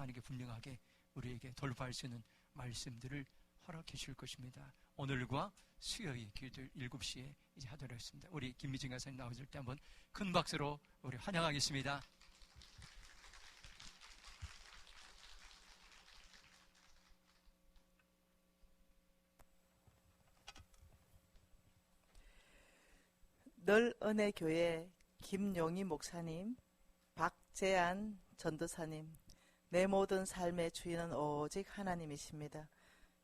하나님께 분명하게 우리에게 돌파할 수 있는 말씀들을 허락해 주실 것입니다. 오늘과 수요일 기도 7시에 이제 하도록 하겠습니다. 우리 김미진 가사님 나오실 때 한번 큰 박수로 우리 환영하겠습니다. 널은혜교회 김용희 목사님, 박재안 전도사님, 내 모든 삶의 주인은 오직 하나님이십니다.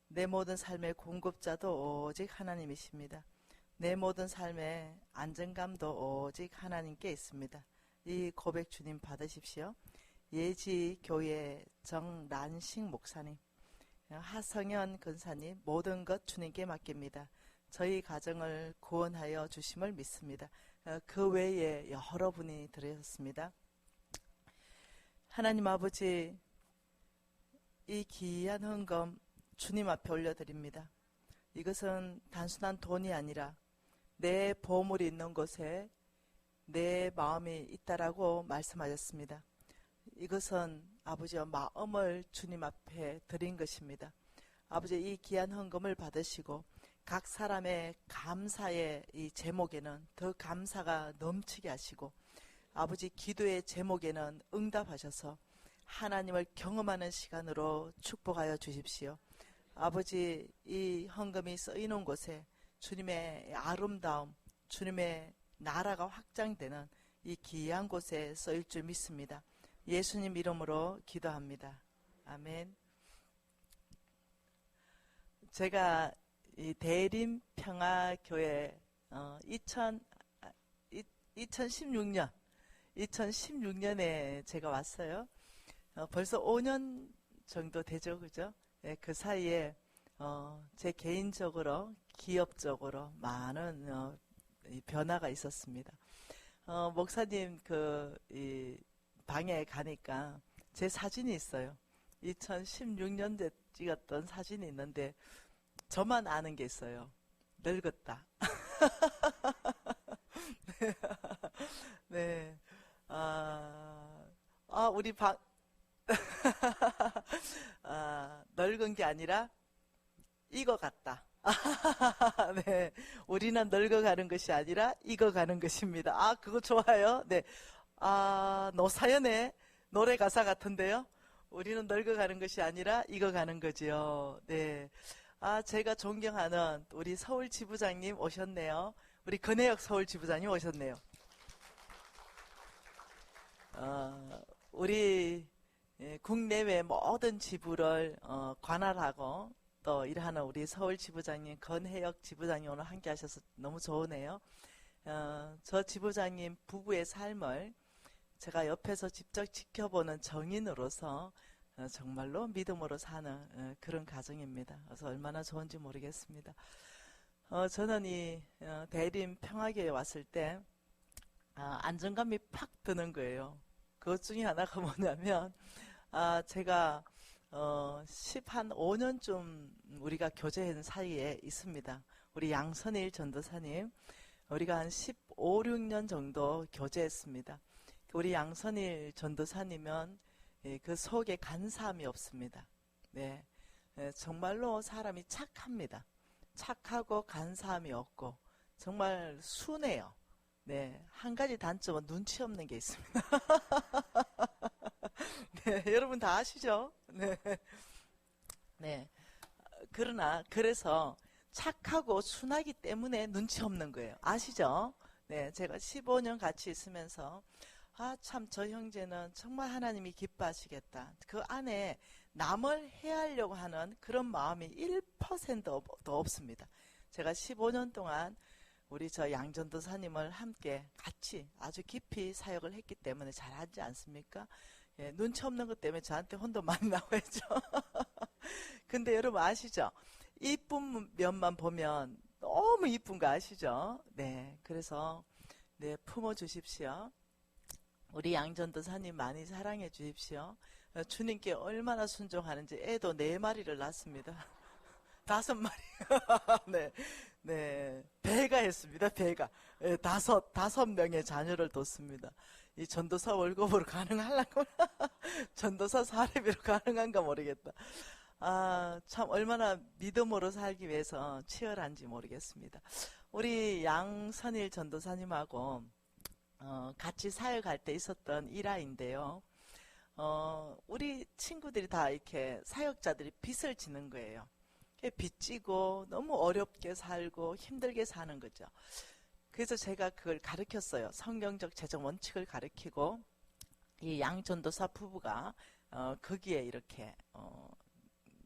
내 모든 삶의 공급자도 오직 하나님이십니다. 내 모든 삶의 안정감도 오직 하나님께 있습니다. 이 고백 주님 받으십시오. 예지교회 정란식 목사님, 하성현 근사님, 모든 것 주님께 맡깁니다. 저희 가정을 구원하여 주심을 믿습니다. 그 외에 여러분이 들으셨습니다. 하나님 아버지, 이 귀한 헌금 주님 앞에 올려드립니다. 이것은 단순한 돈이 아니라 내 보물이 있는 곳에 내 마음이 있다라고 말씀하셨습니다. 이것은 아버지와 마음을 주님 앞에 드린 것입니다. 아버지, 이 귀한 헌금을 받으시고 각 사람의 감사의 이 제목에는 더 감사가 넘치게 하시고, 아버지 기도의 제목에는 응답하셔서 하나님을 경험하는 시간으로 축복하여 주십시오. 아버지, 이 헌금이 쓰이는 곳에 주님의 아름다움, 주님의 나라가 확장되는 이 귀한 곳에 쓰일 줄 믿습니다. 예수님 이름으로 기도합니다. 아멘. 제가 이 대림평화교회 2016년에 제가 왔어요. 벌써 5년 정도 되죠, 그죠? 네, 그 사이에 제 개인적으로, 기업적으로 많은 변화가 있었습니다. 목사님 이 방에 가니까 제 사진이 있어요. 2016년에 찍었던 사진이 있는데 저만 아는 게 있어요. 늙었다. 네. 우리 방, 늙은 게 아니라 익어갔다. 네. 우리는 늙어가는 것이 아니라 익어가는 것입니다. 그거 좋아요. 네. 노사연의 노래 가사 같은데요. 우리는 늙어가는 것이 아니라 익어가는 거지요. 네. 제가 존경하는 우리 서울 지부장님 오셨네요. 우리 근혜혁 서울 지부장님 오셨네요. 우리 국내외 모든 지부를 관할하고 또 일하는 우리 서울 지부장님, 근혜혁 지부장님 오늘 함께 하셔서 너무 좋으네요. 저 지부장님 부부의 삶을 제가 옆에서 직접 지켜보는 정인으로서 정말로 믿음으로 사는 그런 가정입니다. 그래서 얼마나 좋은지 모르겠습니다. 저는 이 대림 평화교회에 왔을 때 안정감이 팍 드는 거예요. 그것 중에 하나가 뭐냐면 제가 15년쯤 우리가 교제한 사이에 있습니다. 우리 양선일 전도사님, 우리가 한 15, 16년 정도 교제했습니다. 우리 양선일 전도사님은 그 속에 간사함이 없습니다. 네, 정말로 사람이 착합니다. 착하고 간사함이 없고 정말 순해요. 네, 한 가지 단점은 눈치 없는 게 있습니다. 네, 여러분 다 아시죠? 네, 네. 그래서 착하고 순하기 때문에 눈치 없는 거예요. 아시죠? 네, 제가 15년 같이 있으면서 참 저 형제는 정말 하나님이 기뻐하시겠다. 그 안에 남을 해하려고 하는 그런 마음이 1%도 없습니다. 제가 15년 동안 우리 저 양전도사님을 함께 같이 아주 깊이 사역을 했기 때문에 잘 하지 않습니까? 예, 눈치 없는 것 때문에 저한테 혼도 많이 나와야죠. 근데 여러분 아시죠? 이쁜 면만 보면 너무 이쁜 거 아시죠? 네, 그래서 네, 품어주십시오. 우리 양전도사님 많이 사랑해 주십시오. 주님께 얼마나 순종하는지 애도 4마리를 낳습니다. 5마리. 네, 네. 배가 했습니다. 배가. 네, 5명의 자녀를 뒀습니다. 이 전도사 월급으로 가능하려고 전도사 사례비로 가능한가 모르겠다. 참 얼마나 믿음으로 살기 위해서 치열한지 모르겠습니다. 우리 양선일 전도사님하고 같이 사역할 때 있었던 일화인데요. 우리 친구들이 다 이렇게 사역자들이 빚을 지는 거예요. 빚 지고 너무 어렵게 살고 힘들게 사는 거죠. 그래서 제가 그걸 가르쳤어요. 성경적 재정 원칙을 가르치고 이 양전도사 부부가 거기에 이렇게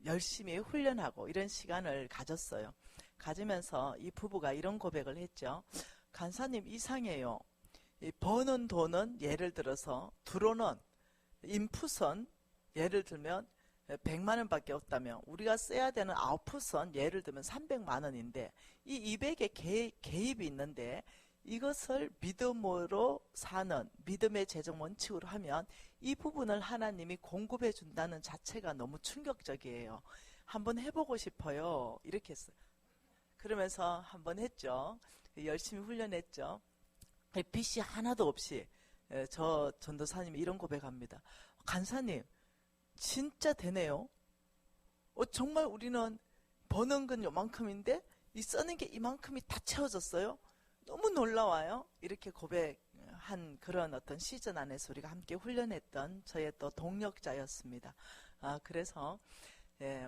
열심히 훈련하고 이런 시간을 가졌어요. 가지면서 이 부부가 이런 고백을 했죠. 간사님 이상해요. 버는 돈은 예를 들어서 들어오는 인풋은 예를 들면 100만 원밖에 없다면 우리가 써야 되는 아웃풋은 예를 들면 300만 원인데 이 200의 개입이 있는데 이것을 믿음으로 사는 믿음의 재정 원칙으로 하면 이 부분을 하나님이 공급해 준다는 자체가 너무 충격적이에요. 한번 해보고 싶어요. 이렇게 했어요. 그러면서 한번 했죠. 열심히 훈련했죠. 빚이 하나도 없이 저 전도사님이 이런 고백합니다. 간사님 진짜 되네요. 정말 우리는 버는 건 요만큼인데 이 쓰는 게 이만큼이 다 채워졌어요. 너무 놀라워요. 이렇게 고백한 그런 어떤 시즌 안에서 우리가 함께 훈련했던 저의 또 동력자였습니다. 그래서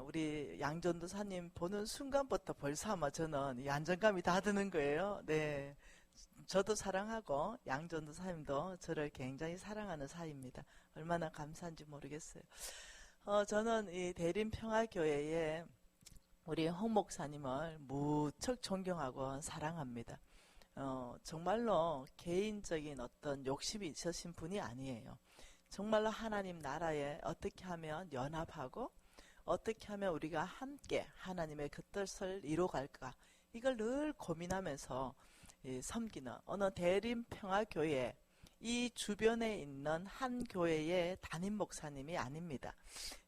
우리 양전도사님 보는 순간부터 벌써 아마 저는 이 안정감이 다 드는 거예요. 네, 저도 사랑하고 양전도사님도 저를 굉장히 사랑하는 사이입니다. 얼마나 감사한지 모르겠어요. 저는 이 대림평화교회에 우리 홍 목사님을 무척 존경하고 사랑합니다. 정말로 개인적인 어떤 욕심이 있으신 분이 아니에요. 정말로 하나님 나라에 어떻게 하면 연합하고 어떻게 하면 우리가 함께 하나님의 그 뜻을 이루어갈까 이걸 늘 고민하면서 섬기는 어느 대림평화교회 이 주변에 있는 한 교회의 담임 목사님이 아닙니다.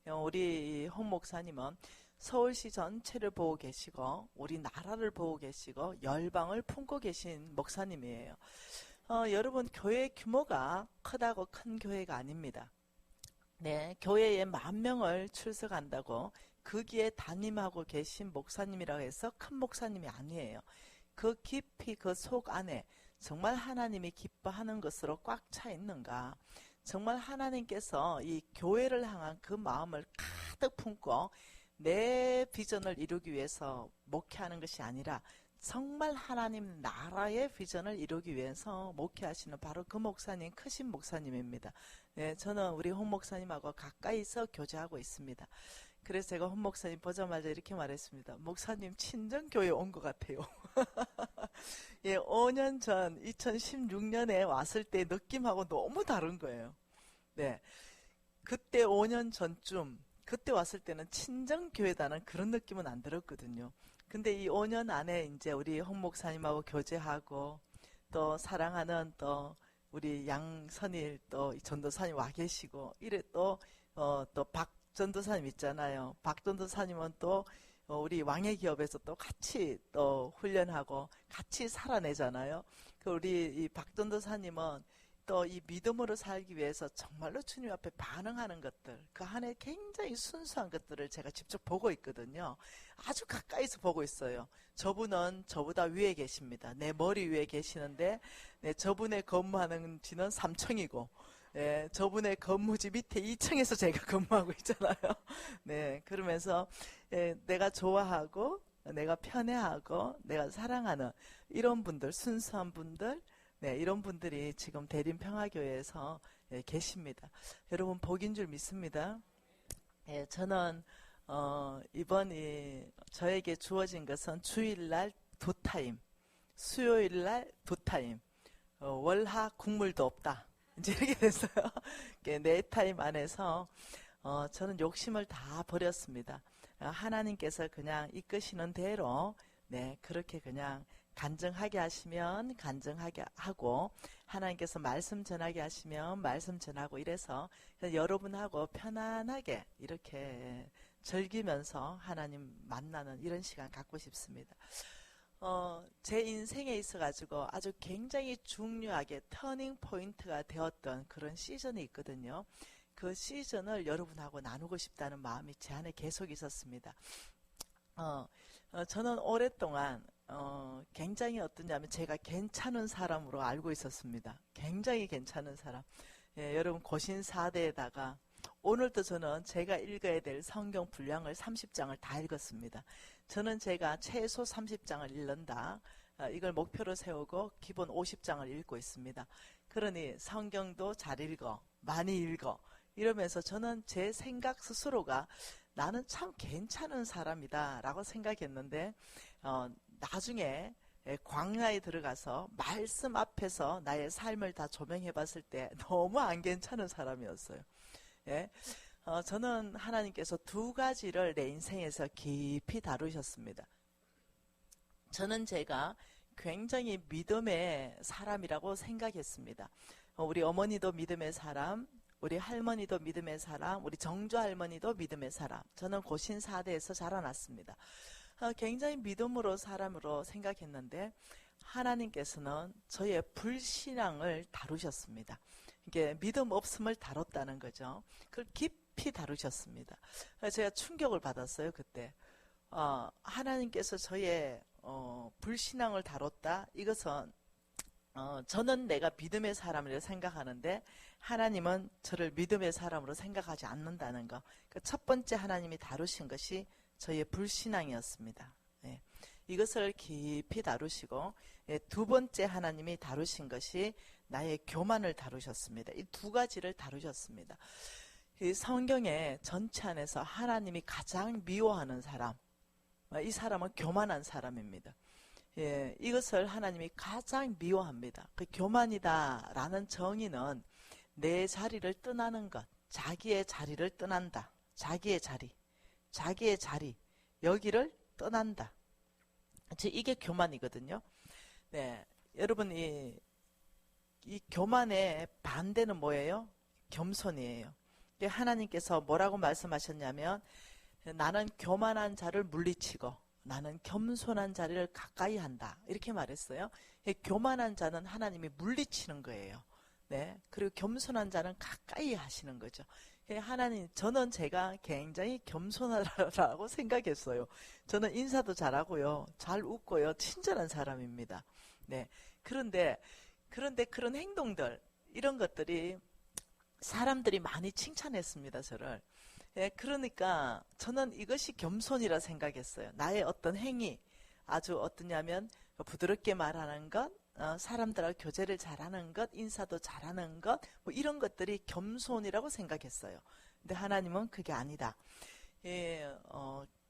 우리 홍 목사님은 서울시 전체를 보고 계시고 우리 나라를 보고 계시고 열방을 품고 계신 목사님이에요. 여러분 교회 규모가 크다고 큰 교회가 아닙니다. 네, 교회에 10,000명을 출석한다고 거기에 담임하고 계신 목사님이라고 해서 큰 목사님이 아니에요. 그 깊이 그 속 안에 정말 하나님이 기뻐하는 것으로 꽉 차 있는가, 정말 하나님께서 이 교회를 향한 그 마음을 가득 품고 내 비전을 이루기 위해서 목회하는 것이 아니라 정말 하나님 나라의 비전을 이루기 위해서 목회하시는 바로 그 목사님, 크신 목사님입니다. 네, 저는 우리 홍 목사님하고 가까이서 교제하고 있습니다. 그래서 제가 홍 목사님 보자마자 이렇게 말했습니다. 목사님 친정교회 온 것 같아요. 예, 5년 전 2016년에 왔을 때 느낌하고 너무 다른 거예요. 네, 그때 5년 전쯤 그때 왔을 때는 친정교회다는 그런 느낌은 안 들었거든요. 근데 이 5년 안에 이제 우리 홍 목사님하고 교제하고 또 사랑하는 또 우리 양선일 또 전도사님 와 계시고 이래 또 박 전도사님 있잖아요. 박 전도사님은 또 우리 왕의 기업에서 또 같이 또 훈련하고 같이 살아내잖아요. 그 우리 이 박 전도사님은 또 이 믿음으로 살기 위해서 정말로 주님 앞에 반응하는 것들, 그 안에 굉장히 순수한 것들을 제가 직접 보고 있거든요. 아주 가까이서 보고 있어요. 저분은 저보다 위에 계십니다. 내 머리 위에 계시는데 네, 저분의 근무하는지는 3층이고 네, 저분의 근무지 밑에 2층에서 제가 근무하고 있잖아요. 네, 그러면서 내가 좋아하고 내가 편애하고 내가 사랑하는 이런 분들, 순수한 분들, 네, 이런 분들이 지금 대림평화교회에서 계십니다. 여러분 복인 줄 믿습니다. 저는 이번 저에게 주어진 것은 주일날 2타임, 수요일날 2타임, 월화 국물도 없다. 이제 이렇게 됐어요. 4타임 안에서 저는 욕심을 다 버렸습니다. 하나님께서 그냥 이끄시는 대로 네, 그렇게 그냥 간증하게 하시면 간증하게 하고 하나님께서 말씀 전하게 하시면 말씀 전하고 이래서 여러분하고 편안하게 이렇게 즐기면서 하나님 만나는 이런 시간 갖고 싶습니다. 제 인생에 있어가지고 아주 굉장히 중요하게 터닝 포인트가 되었던 그런 시즌이 있거든요. 그 시즌을 여러분하고 나누고 싶다는 마음이 제 안에 계속 있었습니다. 저는 오랫동안 굉장히 어떠냐면 제가 괜찮은 사람으로 알고 있었습니다. 굉장히 괜찮은 사람. 예, 여러분 고신 4대에다가 오늘도 저는 제가 읽어야 될 성경 분량을 30장을 다 읽었습니다. 저는 제가 최소 30장을 읽는다. 이걸 목표로 세우고 기본 50장을 읽고 있습니다. 그러니 성경도 잘 읽어, 많이 읽어. 이러면서 저는 제 생각 스스로가 나는 참 괜찮은 사람이다 라고 생각했는데 나중에 광야에 들어가서 말씀 앞에서 나의 삶을 다 조명해 봤을 때 너무 안 괜찮은 사람이었어요. 예? 저는 하나님께서 두 가지를 내 인생에서 깊이 다루셨습니다. 저는 제가 굉장히 믿음의 사람이라고 생각했습니다. 우리 어머니도 믿음의 사람, 우리 할머니도 믿음의 사람, 우리 정조 할머니도 믿음의 사람. 저는 고신 4대에서 자라났습니다. 굉장히 믿음으로 사람으로 생각했는데 하나님께서는 저의 불신앙을 다루셨습니다. 이게 믿음 없음을 다뤘다는 거죠. 그걸 깊이 다루셨습니다. 제가 충격을 받았어요, 그때. 하나님께서 저의 불신앙을 다뤘다. 이것은 저는 내가 믿음의 사람이라고 생각하는데 하나님은 저를 믿음의 사람으로 생각하지 않는다는 것. 첫 번째 하나님이 다루신 것이 저의 불신앙이었습니다. 예. 이것을 깊이 다루시고 두 번째 하나님이 다루신 것이 나의 교만을 다루셨습니다. 이 두 가지를 다루셨습니다. 이 성경의 전체 안에서 하나님이 가장 미워하는 사람, 이 사람은 교만한 사람입니다. 예, 이것을 하나님이 가장 미워합니다. 그 교만이다라는 정의는 내 자리를 떠나는 것, 자기의 자리를 떠난다. 자기의 자리, 여기를 떠난다. 이게 교만이거든요. 네, 여러분 이 교만의 반대는 뭐예요? 겸손이에요. 하나님께서 뭐라고 말씀하셨냐면 나는 교만한 자를 물리치고 나는 겸손한 자를 가까이 한다. 이렇게 말했어요. 교만한 자는 하나님이 물리치는 거예요. 네, 그리고 겸손한 자는 가까이 하시는 거죠. 하나님, 저는 제가 굉장히 겸손하다고 생각했어요. 저는 인사도 잘하고요. 잘 웃고요. 친절한 사람입니다. 네. 그런데 그런 행동들, 이런 것들이 사람들이 많이 칭찬했습니다, 저를. 예, 그러니까 저는 이것이 겸손이라 생각했어요. 나의 어떤 행위, 아주 어떠냐면 부드럽게 말하는 것, 사람들하고 교제를 잘하는 것, 인사도 잘하는 것, 뭐 이런 것들이 겸손이라고 생각했어요. 근데 하나님은 그게 아니다. 예,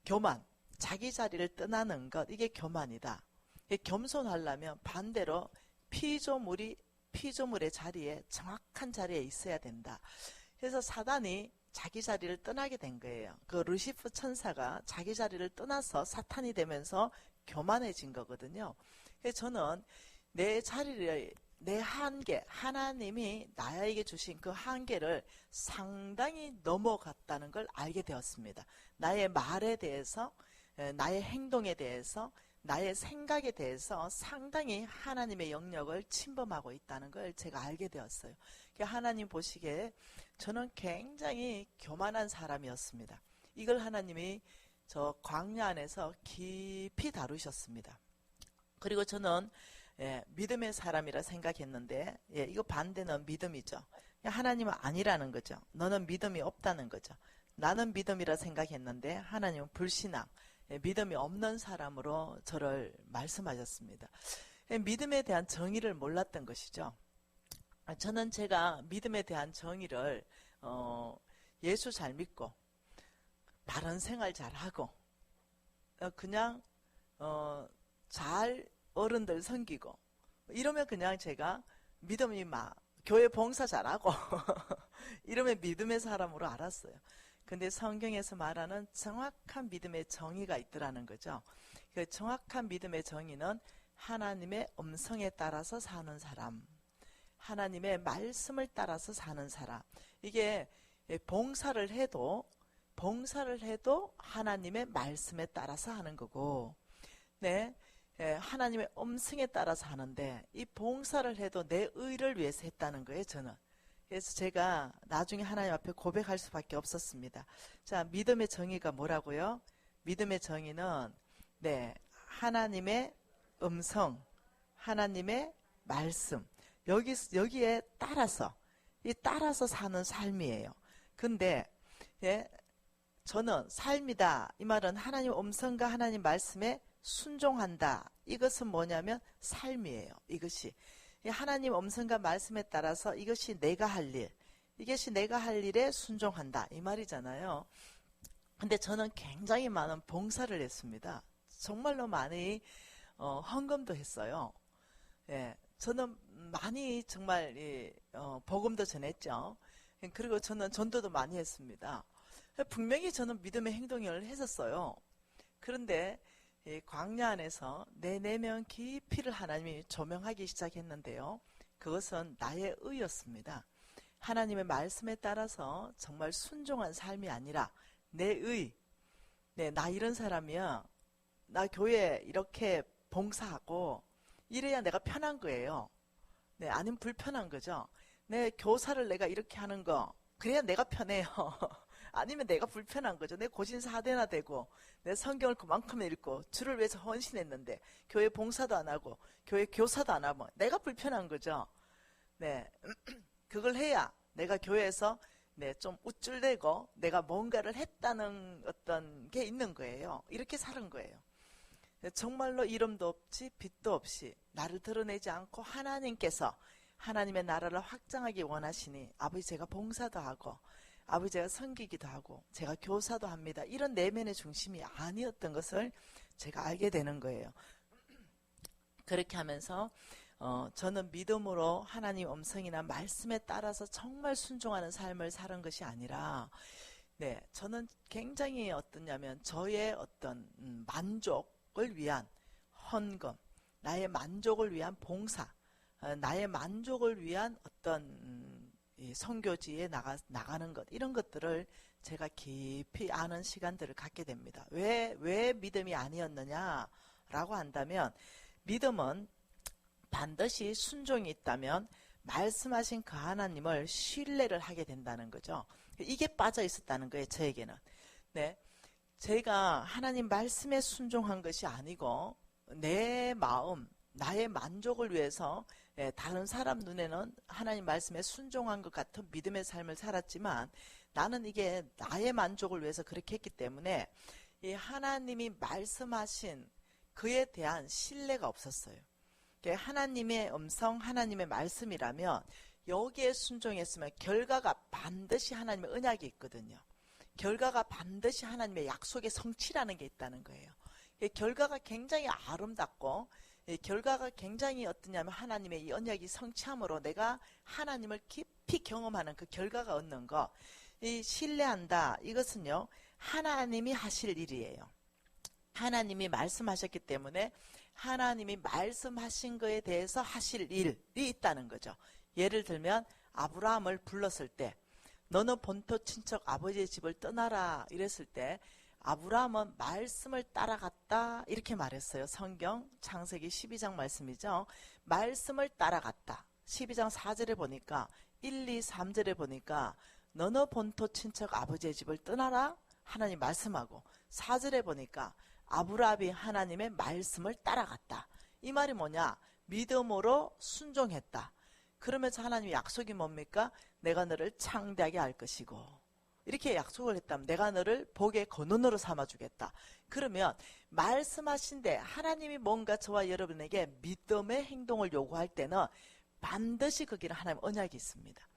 교만, 자기 자리를 떠나는 것, 이게 교만이다. 겸손하려면 반대로 피조물의 자리에, 정확한 자리에 있어야 된다. 그래서 사단이 자기 자리를 떠나게 된 거예요. 그 루시프 천사가 자기 자리를 떠나서 사탄이 되면서 교만해진 거거든요. 그래서 저는 내 자리를, 내 한계, 하나님이 나에게 주신 그 한계를 상당히 넘어갔다는 걸 알게 되었습니다. 나의 말에 대해서, 나의 행동에 대해서, 나의 생각에 대해서 상당히 하나님의 영역을 침범하고 있다는 걸 제가 알게 되었어요. 하나님 보시기에 저는 굉장히 교만한 사람이었습니다. 이걸 하나님이 저 광야 안에서 깊이 다루셨습니다. 그리고 저는 믿음의 사람이라 생각했는데 이거 반대는 믿음이죠. 하나님은 아니라는 거죠. 너는 믿음이 없다는 거죠. 나는 믿음이라 생각했는데 하나님은 불신앙, 믿음이 없는 사람으로 저를 말씀하셨습니다. 믿음에 대한 정의를 몰랐던 것이죠. 저는 제가 믿음에 대한 정의를 예수 잘 믿고 바른 생활 잘 하고 그냥 잘 어른들 섬기고 이러면 그냥 제가 믿음이 막 교회 봉사 잘하고 이러면 믿음의 사람으로 알았어요. 근데 성경에서 말하는 정확한 믿음의 정의가 있더라는 거죠. 그 정확한 믿음의 정의는 하나님의 음성에 따라서 사는 사람, 하나님의 말씀을 따라서 사는 사람. 이게 봉사를 해도 하나님의 말씀에 따라서 하는 거고, 네, 하나님의 음성에 따라서 하는데 이 봉사를 해도 내 의를 위해서 했다는 거예요, 저는. 그래서 제가 나중에 하나님 앞에 고백할 수밖에 없었습니다. 자, 믿음의 정의가 뭐라고요? 믿음의 정의는 하나님의 음성, 하나님의 말씀, 여기에 따라서 따라서 사는 삶이에요. 근데 저는 삶이다, 이 말은 하나님 음성과 하나님 말씀에 순종한다, 이것은 뭐냐면 삶이에요. 이것이 하나님 음성과 말씀에 따라서 이것이 내가 할 일, 이것이 내가 할 일에 순종한다, 이 말이잖아요. 근데 저는 굉장히 많은 봉사를 했습니다. 정말로 많이 헌금도 했어요. 저는 많이 정말 복음도 전했죠. 그리고 저는 전도도 많이 했습니다. 분명히 저는 믿음의 행동을 했었어요. 그런데 광야 안에서 내 내면 깊이를 하나님이 조명하기 시작했는데요. 그것은 나의 의였습니다. 하나님의 말씀에 따라서 정말 순종한 삶이 아니라 내 의, 나 이런 사람이야, 나 교회 이렇게 봉사하고 이래야 내가 편한 거예요. 아니면 불편한 거죠. 내 교사를 내가 이렇게 하는 거, 그래야 내가 편해요. 아니면 내가 불편한 거죠. 내 고신사대나 되고 내 성경을 그만큼 읽고 주를 위해서 헌신했는데 교회 봉사도 안 하고 교회 교사도 안 하면 내가 불편한 거죠. 그걸 해야 내가 교회에서 좀 우쭐대고 내가 뭔가를 했다는 어떤 게 있는 거예요. 이렇게 사는 거예요. 정말로 이름도 없이 빛도 없이 나를 드러내지 않고 하나님께서 하나님의 나라를 확장하기 원하시니 아버지 제가 봉사도 하고 아버지 제가 섬기기도 하고 제가 교사도 합니다. 이런 내면의 중심이 아니었던 것을 제가 알게 되는 거예요. 그렇게 하면서 저는 믿음으로 하나님 음성이나 말씀에 따라서 정말 순종하는 삶을 사는 것이 아니라 저는 굉장히 어떠냐면 저의 어떤 만족을 위한 헌금, 나의 만족을 위한 봉사, 나의 만족을 위한 어떤 선교지에 나가는 것, 이런 것들을 제가 깊이 아는 시간들을 갖게 됩니다. 왜 믿음이 아니었느냐라고 한다면 믿음은 반드시 순종이 있다면 말씀하신 그 하나님을 신뢰를 하게 된다는 거죠. 이게 빠져 있었다는 거예요, 저에게는. 제가 하나님 말씀에 순종한 것이 아니고 내 마음, 나의 만족을 위해서 다른 사람 눈에는 하나님 말씀에 순종한 것 같은 믿음의 삶을 살았지만 나는 이게 나의 만족을 위해서 그렇게 했기 때문에 이 하나님이 말씀하신 그에 대한 신뢰가 없었어요. 하나님의 음성, 하나님의 말씀이라면 여기에 순종했으면 결과가 반드시 하나님의 언약이 있거든요. 결과가 반드시 하나님의 약속의 성취라는 게 있다는 거예요. 결과가 굉장히 아름답고 결과가 굉장히 어떠냐면 하나님의 이 언약이 성취함으로 내가 하나님을 깊이 경험하는 그 결과가 얻는 것, 이 신뢰한다, 이것은요 하나님이 하실 일이에요. 하나님이 말씀하셨기 때문에 하나님이 말씀하신 거에 대해서 하실 일이 있다는 거죠. 예를 들면 아브라함을 불렀을 때 너는 본토 친척 아버지의 집을 떠나라 이랬을 때 아브라함은 말씀을 따라갔다 이렇게 말했어요. 성경 창세기 12장 말씀이죠. 말씀을 따라갔다. 12장 4절에 보니까 1, 2, 3절에 보니까 너는 본토 친척 아버지의 집을 떠나라 하나님 말씀하고 4절에 보니까 아브라함이 하나님의 말씀을 따라갔다. 이 말이 뭐냐? 믿음으로 순종했다. 그러면서 하나님의 약속이 뭡니까? 내가 너를 창대하게 할 것이고 이렇게 약속을 했다면 내가 너를 복의 근원으로 삼아주겠다. 그러면 말씀하신데 하나님이 뭔가 저와 여러분에게 믿음의 행동을 요구할 때는 반드시 거기는 하나님의 언약이 있습니다.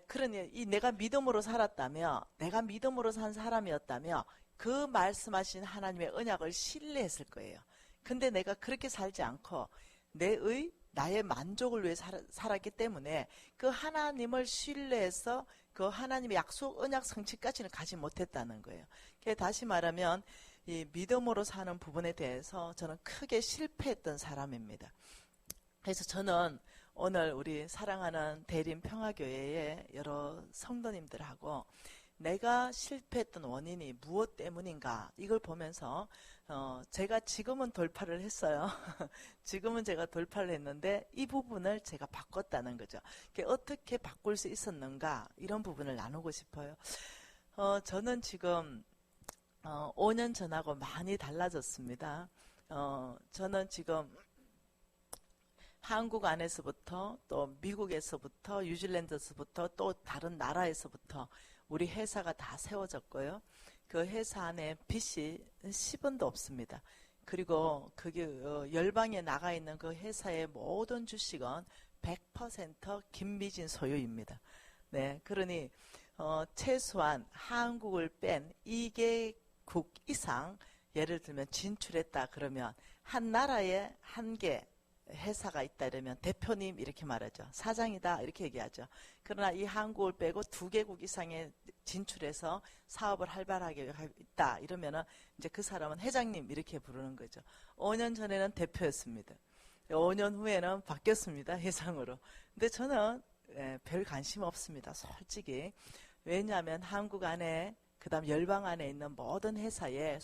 그러니 내가 믿음으로 살았다며 내가 믿음으로 산 사람이었다며 그 말씀하신 하나님의 언약을 신뢰했을 거예요. 근데 내가 그렇게 살지 않고 나의 만족을 위해 살았기 때문에 그 하나님을 신뢰해서 그 하나님의 약속 언약 성취까지는 가지 못했다는 거예요. 다시 말하면 이 믿음으로 사는 부분에 대해서 저는 크게 실패했던 사람입니다. 그래서 저는 오늘 우리 사랑하는 대림 평화교회의 여러 성도님들하고 내가 실패했던 원인이 무엇 때문인가 이걸 보면서 제가 지금은 돌파를 했어요. 지금은 제가 돌파를 했는데 이 부분을 제가 바꿨다는 거죠. 어떻게 바꿀 수 있었는가 이런 부분을 나누고 싶어요. 저는 지금 5년 전하고 많이 달라졌습니다. 저는 지금 한국 안에서부터 또 미국에서부터 뉴질랜드에서부터 또 다른 나라에서부터 우리 회사가 다 세워졌고요. 그 회사 안에 빚이 10원도 없습니다. 그리고 그게 열방에 나가 있는 그 회사의 모든 주식은 100% 김미진 소유입니다. 네, 그러니 최소한 한국을 뺀 2개국 이상 예를 들면 진출했다 그러면 한 나라에 한 개 회사가 있다 이러면 대표님 이렇게 말하죠. 사장이다 이렇게 얘기하죠. 그러나 이 한국을 빼고 2개국 이상에 진출해서 사업을 활발하게 있다 이러면은 이제 그 사람은 회장님 이렇게 부르는 거죠. 5년 전에는 대표였습니다. 5년 후에는 바뀌었습니다. 회장으로. 근데 저는 별 관심 없습니다. 솔직히. 왜냐하면 한국 안에 그다음 열방 안에 있는 모든 회사의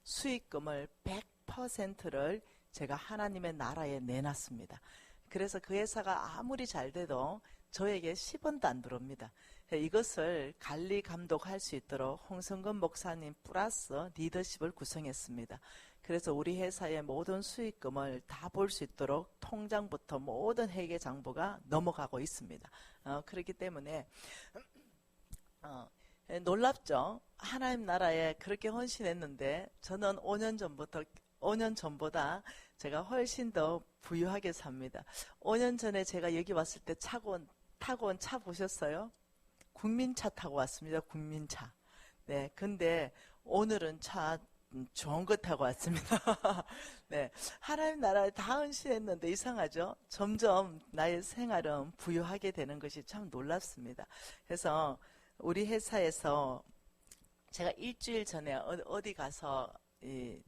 수익금을 100%를 제가 하나님의 나라에 내놨습니다. 그래서 그 회사가 아무리 잘 돼도 저에게 10원도 안 들어옵니다. 이것을 관리 감독할 수 있도록 홍성근 목사님 플러스 리더십을 구성했습니다. 그래서 우리 회사의 모든 수익금을 다 볼 수 있도록 통장부터 모든 회계 장부가 넘어가고 있습니다. 그렇기 때문에 놀랍죠? 하나님 나라에 그렇게 헌신했는데 저는 5년 전보다 제가 훨씬 더 부유하게 삽니다. 5년 전에 제가 여기 왔을 때 타고 온 차 보셨어요? 국민차 타고 왔습니다. 국민차. 네, 근데 오늘은 차 좋은 거 타고 왔습니다. 네, 하나님 나라에 다 헌신했는데 이상하죠? 점점 나의 생활은 부유하게 되는 것이 참 놀랍습니다. 그래서 우리 회사에서 제가 일주일 전에 어디 가서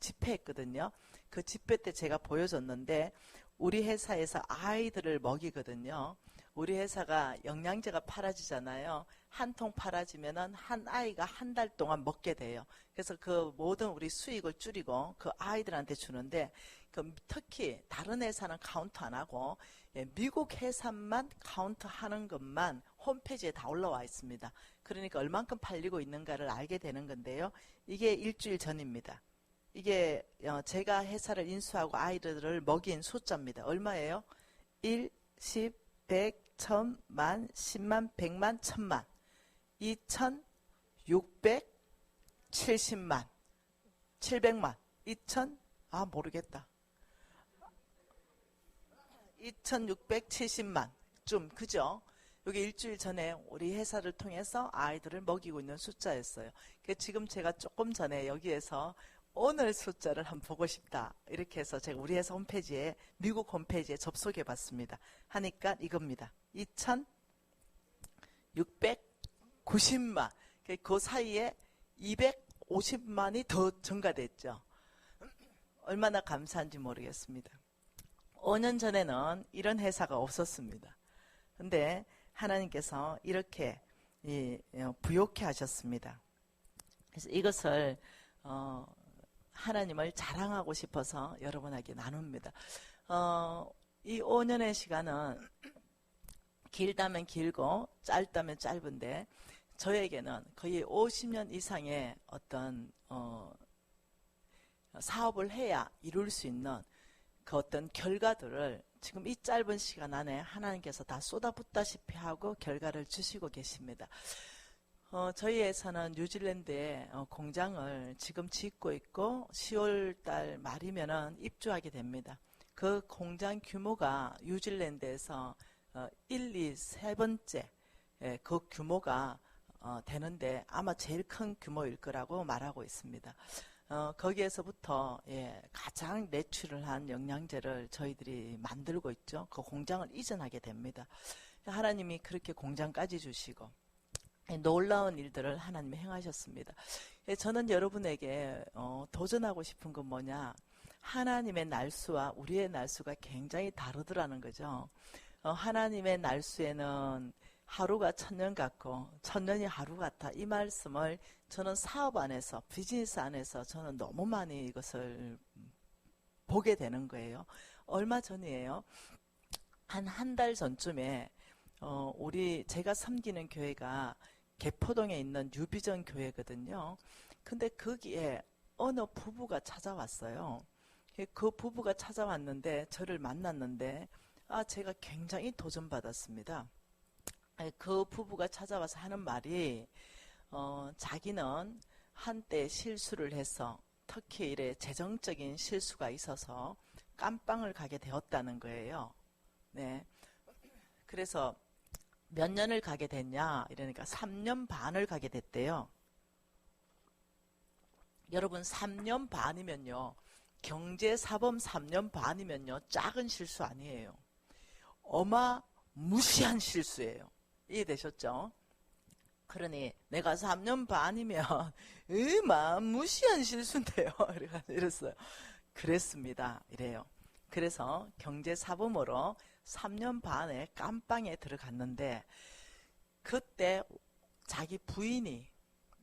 집회했거든요. 그 집회 때 제가 보여줬는데 우리 회사에서 아이들을 먹이거든요. 우리 회사가 영양제가 팔아지잖아요. 한 통 팔아지면은 한 아이가 한 달 동안 먹게 돼요. 그래서 그 모든 우리 수익을 줄이고 그 아이들한테 주는데 특히 다른 회사는 카운트 안 하고 미국 회사만 카운트 하는 것만 홈페이지에 다 올라와 있습니다. 그러니까 얼만큼 팔리고 있는가를 알게 되는 건데요. 이게 일주일 전입니다. 이게 제가 회사를 인수하고 아이들을 먹인 숫자입니다. 얼마예요? 1, 10, 100, 1000, 만, 10만, 100만, 1000만. 2670만. 700만. 모르겠다. 2670만. 좀, 그죠? 여기 일주일 전에 우리 회사를 통해서 아이들을 먹이고 있는 숫자였어요. 지금 제가 조금 전에 여기에서 오늘 숫자를 한번 보고 싶다. 이렇게 해서 제가 우리 회사 홈페이지에, 미국 홈페이지에 접속해 봤습니다. 하니까 이겁니다. 2690만. 그 사이에 250만이 더 증가됐죠. 얼마나 감사한지 모르겠습니다. 5년 전에는 이런 회사가 없었습니다. 근데 하나님께서 이렇게 부욕해 하셨습니다. 그래서 이것을 하나님을 자랑하고 싶어서 여러분에게 나눕니다. 이 5년의 시간은 길다면 길고 짧다면 짧은데 저에게는 거의 50년 이상의 어떤 사업을 해야 이룰 수 있는 그 어떤 결과들을 지금 이 짧은 시간 안에 하나님께서 다 쏟아붓다시피 하고 결과를 주시고 계십니다. 저희 회사는 뉴질랜드에 공장을 지금 짓고 있고 10월달 말이면은 입주하게 됩니다. 그 공장 규모가 뉴질랜드에서 1, 2, 세 번째 그 규모가 되는데 아마 제일 큰 규모일 거라고 말하고 있습니다. 거기에서부터 가장 내추럴한 영양제를 저희들이 만들고 있죠. 그 공장을 이전하게 됩니다. 하나님이 그렇게 공장까지 주시고 놀라운 일들을 하나님이 행하셨습니다. 저는 여러분에게 도전하고 싶은 건 뭐냐, 하나님의 날수와 우리의 날수가 굉장히 다르더라는 거죠. 하나님의 날수에는 하루가 천년 같고 천년이 하루 같아. 이 말씀을 저는 사업 안에서, 비즈니스 안에서 저는 너무 많이 이것을 보게 되는 거예요. 얼마 전이에요. 한 달 전쯤에 제가 섬기는 교회가 개포동에 있는 뉴비전 교회거든요. 근데 거기에 어느 부부가 찾아왔어요. 그 부부가 찾아왔는데 저를 만났는데 제가 굉장히 도전받았습니다. 그 부부가 찾아와서 하는 말이 자기는 한때 실수를 해서 특히 이래 재정적인 실수가 있어서 깜빵을 가게 되었다는 거예요. 네. 그래서 몇 년을 가게 됐냐? 이러니까 3년 반을 가게 됐대요. 여러분 3년 반이면요. 경제사범 3년 반이면요. 작은 실수 아니에요. 무시한 실수예요. 이해되셨죠? 그러니 내가 3년 반이면 무시한 실수인데요. 이랬어요. 그랬습니다. 이래요. 그래서 경제사범으로 3년 반에 깜빵에 들어갔는데 그때 자기 부인이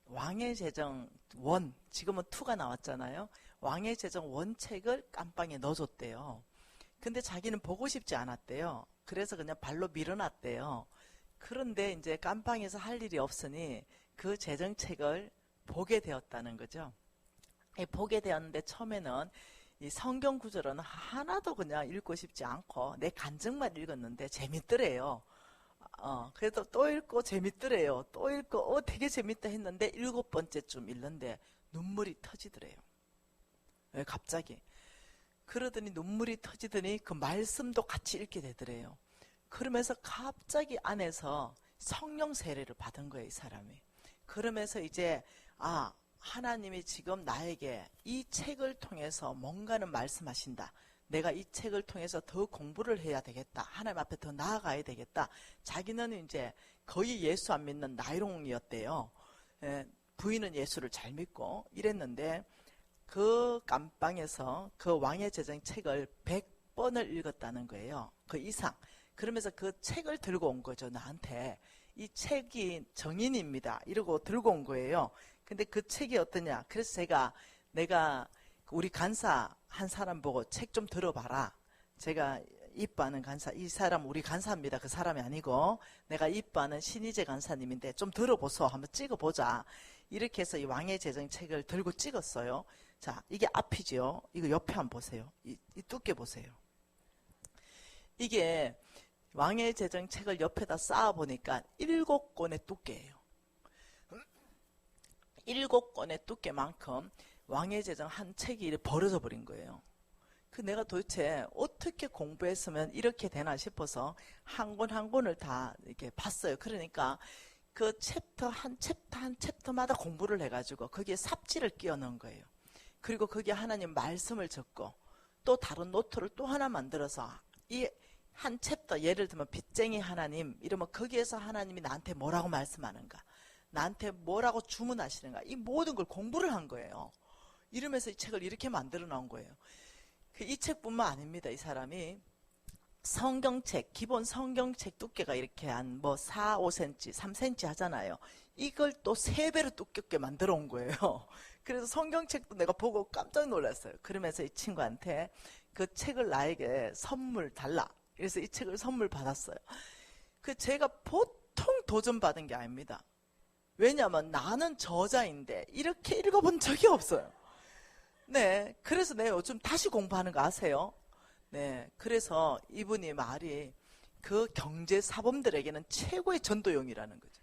왕의제정 1, 지금은 2가 나왔잖아요. 왕의제정 1 책을 깜빵에 넣어줬대요. 근데 자기는 보고 싶지 않았대요. 그래서 그냥 발로 밀어놨대요. 그런데 이제 깜빵에서 할 일이 없으니 그 제정책을 보게 되었다는 거죠. 보게 되었는데 처음에는 이 성경 구절은 하나도 그냥 읽고 싶지 않고 내 간증만 읽었는데 재밌더래요. 그래도 또 읽고 재밌더래요. 또 읽고 되게 재밌다 했는데 7번째쯤 읽는데 눈물이 터지더래요. 왜 갑자기? 그러더니 눈물이 터지더니 그 말씀도 같이 읽게 되더래요. 그러면서 갑자기 안에서 성령 세례를 받은 거예요, 이 사람이. 그러면서 이제 하나님이 지금 나에게 이 책을 통해서 뭔가는 말씀하신다. 내가 이 책을 통해서 더 공부를 해야 되겠다. 하나님 앞에 더 나아가야 되겠다. 자기는 이제 거의 예수 안 믿는 나이롱이었대요. 부인은 예수를 잘 믿고 이랬는데 그 깜빵에서 그 왕의 제정 책을 100번을 읽었다는 거예요. 그 이상. 그러면서 그 책을 들고 온 거죠, 나한테. 이 책이 정인입니다. 이러고 들고 온 거예요. 근데 그 책이 어떠냐. 그래서 내가 우리 간사 한 사람 보고 책 좀 들어봐라. 제가 이뻐하는 간사, 이 사람 우리 간사입니다. 그 사람이 아니고 내가 이뻐하는 신희재 간사님인데 좀 들어보소. 한번 찍어보자. 이렇게 해서 이 왕의 제정 책을 들고 찍었어요. 자, 이게 앞이죠. 이거 옆에 한번 보세요. 이 두께 보세요. 이게 왕의 제정 책을 옆에다 쌓아보니까 7권의 두께예요. 7권의 두께만큼 왕의 제정 한 책이 이렇게 벌어져 버린 거예요. 내가 도대체 어떻게 공부했으면 이렇게 되나 싶어서 한 권 한 권을 다 이렇게 봤어요. 그러니까 그 한 챕터마다 공부를 해가지고 거기에 삽질을 끼워 넣은 거예요. 그리고 거기에 하나님 말씀을 적고 또 다른 노트를 또 하나 만들어서 이 한 챕터, 예를 들면 빚쟁이 하나님 이러면 거기에서 하나님이 나한테 뭐라고 말씀하는가, 나한테 뭐라고 주문하시는가, 이 모든 걸 공부를 한 거예요. 이러면서 이 책을 이렇게 만들어 놓은 거예요. 이 책뿐만 아닙니다. 이 사람이 성경책, 기본 성경책 두께가 이렇게 한 4, 5cm, 3cm 하잖아요. 이걸 또 3배로 두껍게 만들어 온 거예요. 그래서 성경책도 내가 보고 깜짝 놀랐어요. 그러면서 이 친구한테 그 책을 나에게 선물 달라. 그래서 이 책을 선물 받았어요. 제가 보통 도전받은 게 아닙니다. 왜냐하면 나는 저자인데 이렇게 읽어본 적이 없어요. 네, 그래서 내가 요즘 다시 공부하는 거 아세요? 네, 그래서 이분이 말이 그 경제사범들에게는 최고의 전도용이라는 거죠.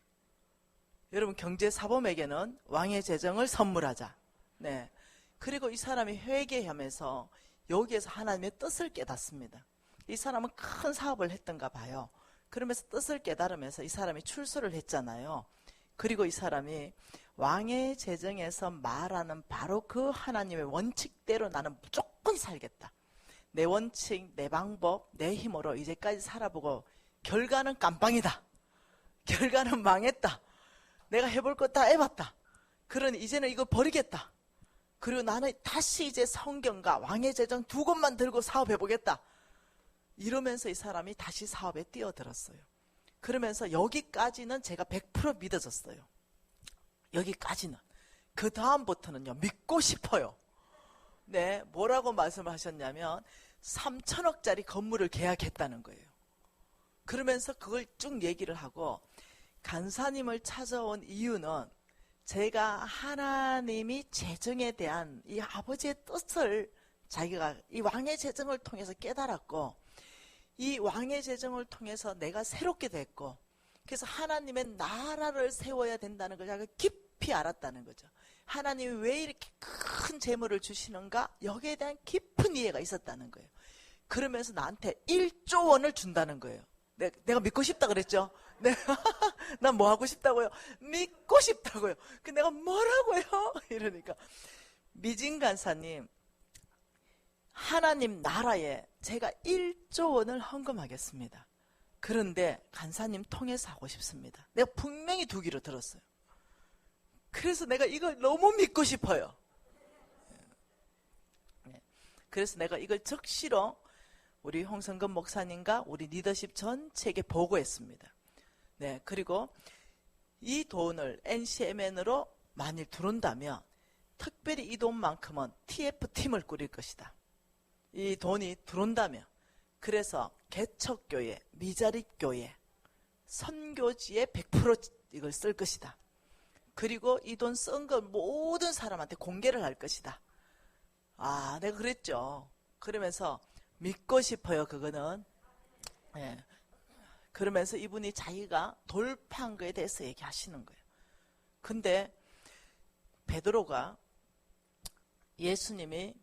여러분, 경제사범에게는 왕의 제정을 선물하자. 네, 그리고 이 사람이 회개하면서 여기에서 하나님의 뜻을 깨닫습니다. 이 사람은 큰 사업을 했던가 봐요. 그러면서 뜻을 깨달으면서 이 사람이 출소를 했잖아요. 그리고 이 사람이 왕의 제정에서 말하는 바로 그 하나님의 원칙대로 나는 무조건 살겠다. 내 원칙, 내 방법, 내 힘으로 이제까지 살아보고 결과는 깜빵이다. 결과는 망했다. 내가 해볼 거 다 해봤다. 그러니 이제는 이거 버리겠다. 그리고 나는 다시 이제 성경과 왕의 제정 2권만 들고 사업해보겠다. 이러면서 이 사람이 다시 사업에 뛰어들었어요. 그러면서 여기까지는 제가 100% 믿어졌어요. 여기까지는. 그 다음부터는요, 믿고 싶어요. 네, 뭐라고 말씀하셨냐면 3천억짜리 건물을 계약했다는 거예요. 그러면서 그걸 쭉 얘기를 하고, 간사님을 찾아온 이유는 제가 하나님이 재정에 대한 이 아버지의 뜻을 자기가 이 왕의 재정을 통해서 깨달았고, 이 왕의 재정을 통해서 내가 새롭게 됐고, 그래서 하나님의 나라를 세워야 된다는 걸 자기가 깊이 알았다는 거죠. 하나님이 왜 이렇게 큰 재물을 주시는가, 여기에 대한 깊은 이해가 있었다는 거예요. 그러면서 나한테 1조 원을 준다는 거예요. 내가 믿고 싶다 그랬죠? 난 뭐 하고 싶다고요? 믿고 싶다고요. 그 내가 뭐라고요? 이러니까, 미진 간사님, 하나님 나라에 제가 1조 원을 헌금하겠습니다. 그런데 간사님 통해서 하고 싶습니다. 내가 분명히 두기로 들었어요. 그래서 내가 이걸 너무 믿고 싶어요. 그래서 내가 이걸 즉시로 우리 홍성근 목사님과 우리 리더십 전체에게 보고했습니다. 네, 그리고 이 돈을 NCMN으로 만일 들어온다면 특별히 이 돈만큼은 TF팀을 꾸릴 것이다. 이 돈이 들어온다면, 그래서 개척교회, 미자립교회, 선교지에 100% 이걸 쓸 것이다. 그리고 이 돈 쓴 걸 모든 사람한테 공개를 할 것이다. 아, 내가 그랬죠. 그러면서 믿고 싶어요, 그거는. 예. 그러면서 이분이 자기가 돌파한 거에 대해서 얘기하시는 거예요. 근데 베드로가 예수님이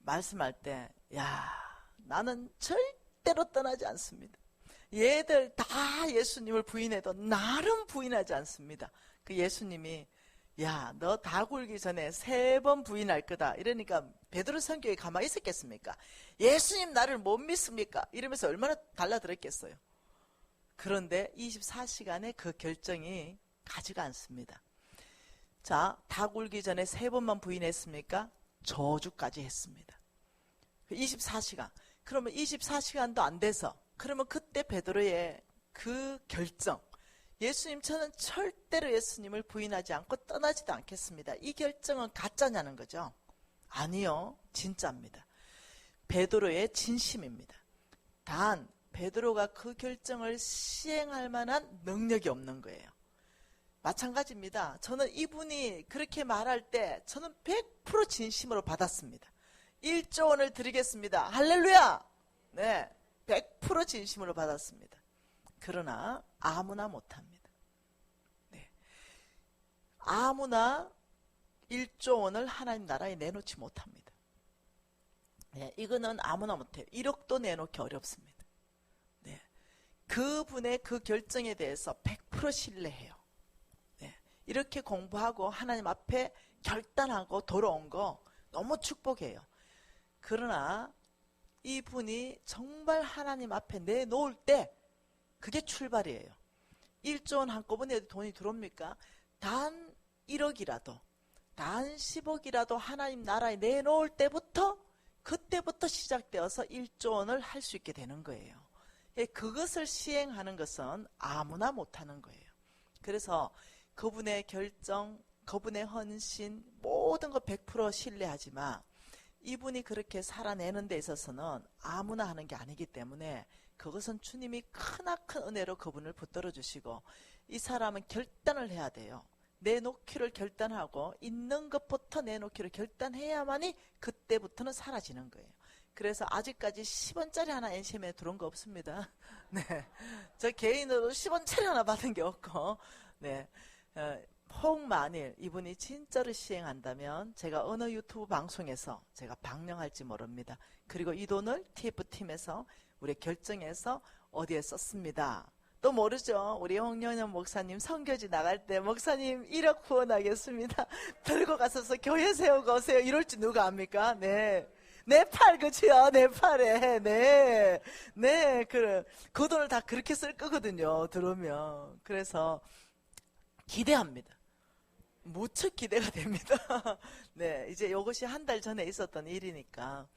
말씀할 때, 야, 나는 절대로 떠나지 않습니다. 얘들 다 예수님을 부인해도 나는 부인하지 않습니다. 그 예수님이, 야, 너 다 굴기 전에 3번 부인할 거다. 이러니까 베드로 성격이 가만히 있었겠습니까? 예수님 나를 못 믿습니까? 이러면서 얼마나 달라들었겠어요. 그런데 24시간에 그 결정이 가지가 않습니다. 자, 다 굴기 전에 3번만 부인했습니까? 저주까지 했습니다. 24시간. 그러면 24시간도 안 돼서, 그러면 그때 베드로의 그 결정, 예수님, 저는 절대로 예수님을 부인하지 않고 떠나지도 않겠습니다. 이 결정은 가짜냐는 거죠. 아니요, 진짜입니다. 베드로의 진심입니다. 단 베드로가 그 결정을 시행할 만한 능력이 없는 거예요. 마찬가지입니다. 저는 이분이 그렇게 말할 때 저는 100% 진심으로 받았습니다. 1조 원을 드리겠습니다. 할렐루야! 네, 100% 진심으로 받았습니다. 그러나 아무나 못합니다. 네. 아무나 1조 원을 하나님 나라에 내놓지 못합니다. 네, 이거는 아무나 못해요. 1억도 내놓기 어렵습니다. 네. 그분의 그 결정에 대해서 100% 신뢰해요. 네. 이렇게 공부하고 하나님 앞에 결단하고 돌아온 거 너무 축복해요. 그러나 이분이 정말 하나님 앞에 내놓을 때 그게 출발이에요. 1조 원 한꺼번에 돈이 들어옵니까? 단 1억이라도, 단 10억이라도 하나님 나라에 내놓을 때부터, 그때부터 시작되어서 1조 원을 할 수 있게 되는 거예요. 그것을 시행하는 것은 아무나 못하는 거예요. 그래서 그분의 결정, 그분의 헌신, 모든 거 100% 신뢰하지만 이분이 그렇게 살아내는 데 있어서는 아무나 하는 게 아니기 때문에 그것은 주님이 크나큰 은혜로 그분을 붙들어 주시고, 이 사람은 결단을 해야 돼요. 내놓기를 결단하고 있는 것부터 내놓기를 결단해야만이 그때부터는 사라지는 거예요. 그래서 아직까지 10원짜리 하나 NCM에 들어온 거 없습니다. 네, 저 개인으로 10원짜리 하나 받은 게 없고, 네, 혹 만일 이분이 진짜로 시행한다면 제가 어느 유튜브 방송에서 제가 방영할지 모릅니다. 그리고 이 돈을 TF팀에서 우리 결정해서 어디에 썼습니다. 또 모르죠. 우리 홍영현 목사님 선교지 나갈 때 목사님 1억 후원하겠습니다. 들고 가서서 교회 세우고 오세요. 이럴 줄 누가 압니까? 네. 네팔, 그치요? 네팔에. 네. 네. 그 돈을 다 그렇게 쓸 거거든요. 들어오면. 그래서 기대합니다. 무척 기대가 됩니다. 네. 이제 이것이 한 달 전에 있었던 일이니까.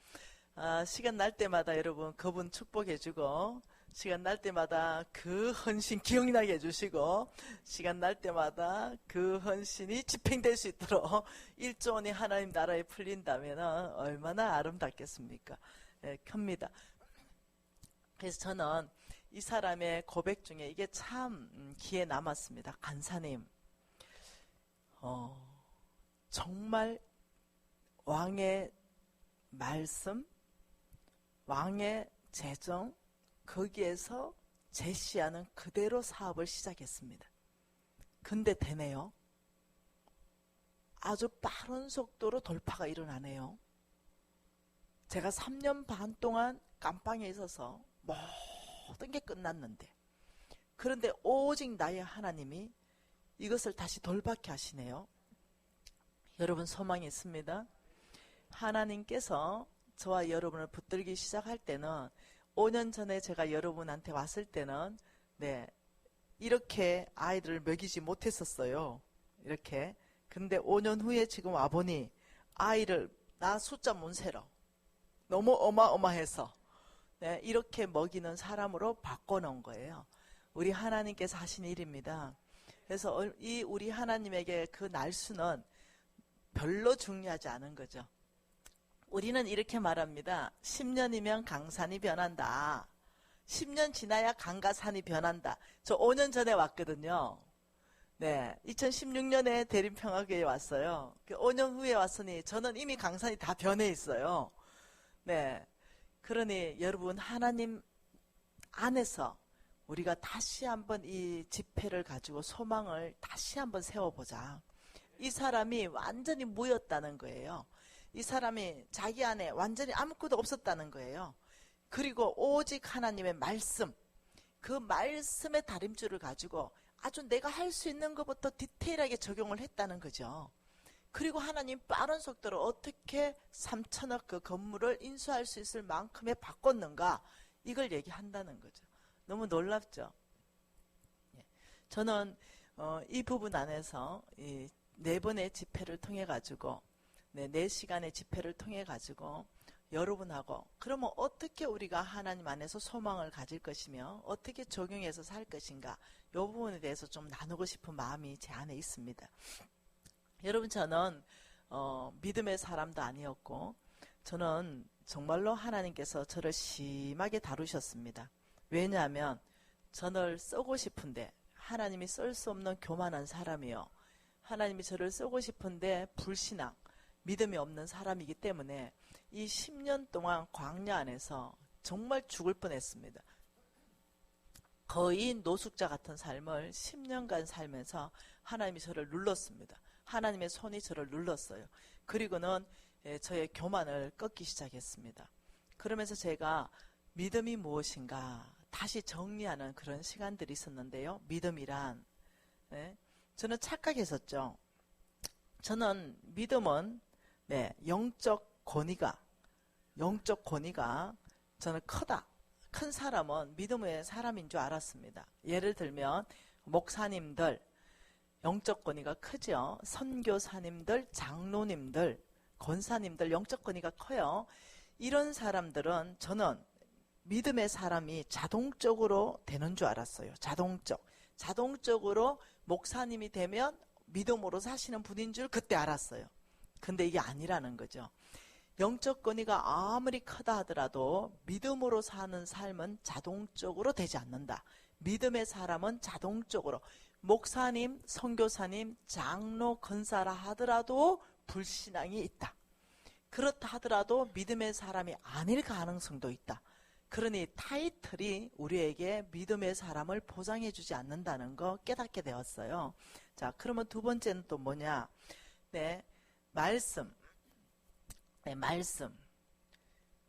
시간 날 때마다 여러분 그분 축복해주고 시간 날 때마다 그 헌신 기억나게 해주시고, 시간 날 때마다 그 헌신이 집행될 수 있도록 1조 원이 하나님 나라에 풀린다면 얼마나 아름답겠습니까? 예, 큽니다. 그래서 저는 이 사람의 고백 중에 이게 참 기에 남았습니다. 간사님, 정말 왕의 말씀, 왕의 재정, 거기에서 제시하는 그대로 사업을 시작했습니다. 근데 되네요. 아주 빠른 속도로 돌파가 일어나네요. 제가 3년 반 동안 깜빵에 있어서 모든 게 끝났는데, 그런데 오직 나의 하나님이 이것을 다시 돌파케 하시네요. 여러분, 소망이 있습니다. 하나님께서 저와 여러분을 붙들기 시작할 때는, 5년 전에 제가 여러분한테 왔을 때는 이렇게 아이들을 먹이지 못했었어요. 이렇게. 근데 5년 후에 지금 와보니 아이를 나 숫자 못 세러 너무 어마어마해서 이렇게 먹이는 사람으로 바꿔놓은 거예요. 우리 하나님께서 하신 일입니다. 그래서 이 우리 하나님에게 그 날수는 별로 중요하지 않은 거죠. 우리는 이렇게 말합니다. 10년이면 강산이 변한다. 10년 지나야 강과 산이 변한다. 저 5년 전에 왔거든요. 2016년에 대림평화교회에 왔어요. 5년 후에 왔으니 저는 이미 강산이 다 변해 있어요. 그러니 여러분, 하나님 안에서 우리가 다시 한번 이 집회를 가지고 소망을 다시 한번 세워보자. 이 사람이 완전히 무였다는 거예요. 이 사람이 자기 안에 완전히 아무것도 없었다는 거예요. 그리고 오직 하나님의 말씀, 그 말씀의 다림줄을 가지고 아주 내가 할 수 있는 것부터 디테일하게 적용을 했다는 거죠. 그리고 하나님 빠른 속도로 어떻게 3천억 그 건물을 인수할 수 있을 만큼의 바꿨는가, 이걸 얘기한다는 거죠. 너무 놀랍죠. 저는 이 부분 안에서 이 4번의 집회를 통해 가지고 4시간의 집회를 통해 가지고 여러분하고, 그러면 어떻게 우리가 하나님 안에서 소망을 가질 것이며 어떻게 적용해서 살 것인가, 이 부분에 대해서 좀 나누고 싶은 마음이 제 안에 있습니다. 여러분, 저는 믿음의 사람도 아니었고, 저는 정말로 하나님께서 저를 심하게 다루셨습니다. 왜냐하면 저를 쓰고 싶은데 하나님이 쓸 수 없는 교만한 사람이요, 하나님이 저를 쓰고 싶은데 불신앙, 믿음이 없는 사람이기 때문에 이 10년 동안 광야 안에서 정말 죽을 뻔했습니다. 거의 노숙자 같은 삶을 10년간 살면서 하나님이 저를 눌렀습니다. 하나님의 손이 저를 눌렀어요. 그리고는 저의 교만을 꺾기 시작했습니다. 그러면서 제가 믿음이 무엇인가 다시 정리하는 그런 시간들이 있었는데요. 믿음이란, 저는 착각했었죠. 저는 믿음은 영적 권위가 저는 크다. 큰 사람은 믿음의 사람인 줄 알았습니다. 예를 들면 목사님들 영적 권위가 크죠. 선교사님들, 장로님들, 권사님들 영적 권위가 커요. 이런 사람들은 저는 믿음의 사람이 자동적으로 되는 줄 알았어요. 자동적으로 목사님이 되면 믿음으로 사시는 분인 줄 그때 알았어요. 근데 이게 아니라는 거죠. 영적 권위가 아무리 크다 하더라도 믿음으로 사는 삶은 자동적으로 되지 않는다. 믿음의 사람은 자동적으로, 목사님, 선교사님, 장로, 권사라 하더라도 불신앙이 있다. 그렇다 하더라도 믿음의 사람이 아닐 가능성도 있다. 그러니 타이틀이 우리에게 믿음의 사람을 보장해 주지 않는다는 거 깨닫게 되었어요. 자, 그러면 두 번째는 또 뭐냐?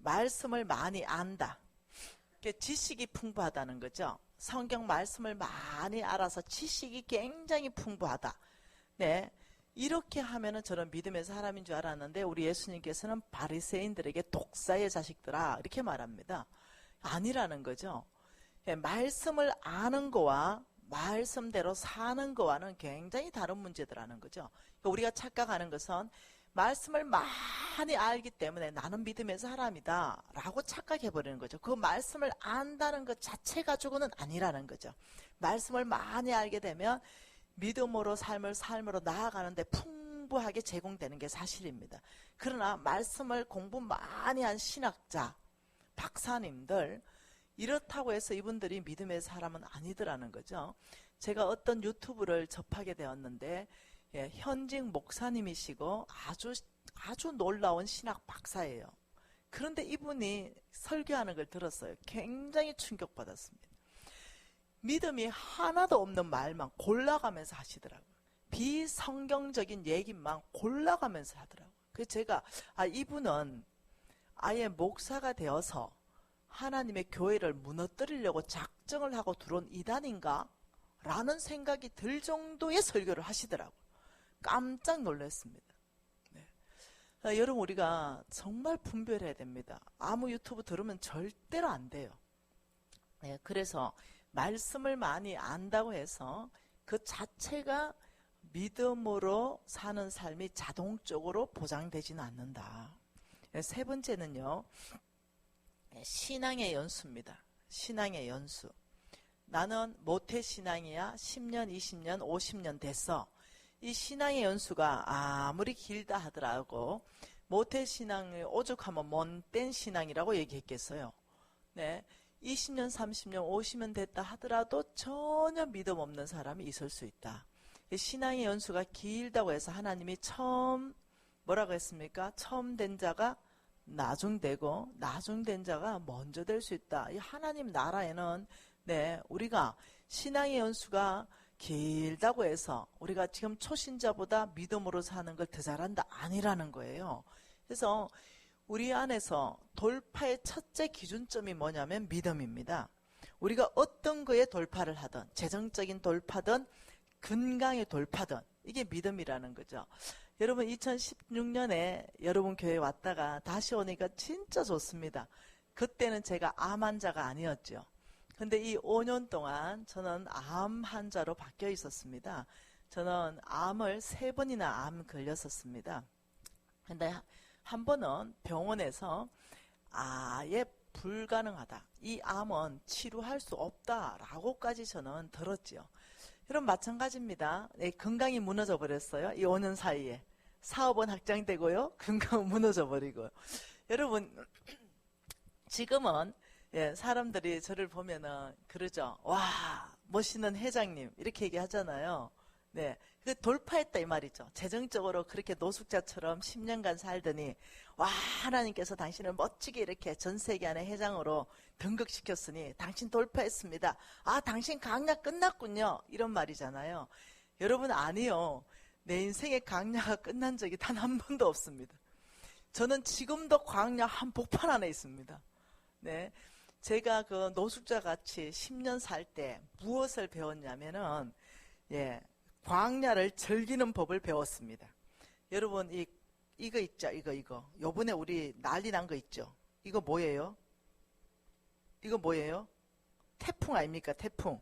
말씀을 많이 안다. 지식이 풍부하다는 거죠. 성경 말씀을 많이 알아서 지식이 굉장히 풍부하다. 이렇게 하면은 저는 믿음의 사람인 줄 알았는데, 우리 예수님께서는 바리새인들에게 독사의 자식들아, 이렇게 말합니다. 아니라는 거죠. 말씀을 아는 거와 말씀대로 사는 거와는 굉장히 다른 문제더라는 거죠. 우리가 착각하는 것은 말씀을 많이 알기 때문에 나는 믿음의 사람이다 라고 착각해버리는 거죠. 그 말씀을 안다는 것 자체 가지고는 아니라는 거죠. 말씀을 많이 알게 되면 믿음으로 삶으로 나아가는데 풍부하게 제공되는 게 사실입니다. 그러나 말씀을 공부 많이 한 신학자, 박사님들, 이렇다고 해서 이분들이 믿음의 사람은 아니더라는 거죠. 제가 어떤 유튜브를 접하게 되었는데 현직 목사님이시고 아주 놀라운 신학 박사예요. 그런데 이분이 설교하는 걸 들었어요. 굉장히 충격받았습니다. 믿음이 하나도 없는 말만 골라가면서 하시더라고요. 비성경적인 얘기만 골라가면서 하더라고요. 그래서 제가 이분은 아예 목사가 되어서 하나님의 교회를 무너뜨리려고 작정을 하고 들어온 이단인가? 라는 생각이 들 정도의 설교를 하시더라고요. 깜짝 놀랐습니다. 네. 여러분, 우리가 정말 분별해야 됩니다. 아무 유튜브 들으면 절대로 안 돼요. 네, 그래서 말씀을 많이 안다고 해서 그 자체가 믿음으로 사는 삶이 자동적으로 보장되지는 않는다. 네, 세 번째는요, 신앙의 연수입니다. 신앙의 연수. 나는 모태신앙이야 10년, 20년, 50년 됐어. 이 신앙의 연수가 아무리 길다 하더라도 모태신앙이 오죽하면 못된 신앙이라고 얘기했겠어요. 네, 20년, 30년, 50년 됐다 하더라도 전혀 믿음 없는 사람이 있을 수 있다. 신앙의 연수가 길다고 해서 하나님이 처음 뭐라고 했습니까? 처음 된 자가 나중되고 나중된 자가 먼저 될 수 있다. 이 하나님 나라에는 우리가 신앙의 연수가 길다고 해서 우리가 지금 초신자보다 믿음으로 사는 걸 더 잘한다 아니라는 거예요. 그래서 우리 안에서 돌파의 첫째 기준점이 뭐냐면 믿음입니다. 우리가 어떤 거에 돌파를 하든 재정적인 돌파든 건강의 돌파든 이게 믿음이라는 거죠. 여러분 2016년에 여러분 교회에 왔다가 다시 오니까 진짜 좋습니다. 그때는 제가 암 환자가 아니었죠. 근데 이 5년 동안 저는 암 환자로 바뀌어 있었습니다. 저는 암을 3번이나 암 걸렸었습니다. 근데 한 번은 병원에서 아예 불가능하다. 이 암은 치료할 수 없다라고까지 저는 들었죠. 여러분 마찬가지입니다. 건강이 무너져 버렸어요. 이 5년 사이에. 사업은 확장되고요. 건강은 무너져 버리고요. 여러분 지금은 사람들이 저를 보면은 그러죠. 와, 멋있는 회장님 이렇게 얘기하잖아요. 네, 그 돌파했다 이 말이죠. 재정적으로 그렇게 노숙자처럼 10년간 살더니 와, 하나님께서 당신을 멋지게 이렇게 전 세계 안에 회장으로 등극시켰으니 당신 돌파했습니다. 아, 당신 강약 끝났군요. 이런 말이잖아요. 여러분 아니요. 내 인생의 강야가 끝난 적이 단 한 번도 없습니다. 저는 지금도 광야 한복판 안에 있습니다. 네, 제가 그 노숙자 같이 10년 살 때 무엇을 배웠냐면은 광야를 즐기는 법을 배웠습니다. 여러분 이거 있죠, 이거. 요번에 우리 난리 난 거 있죠. 이거 뭐예요? 이거 뭐예요? 태풍 아닙니까? 태풍.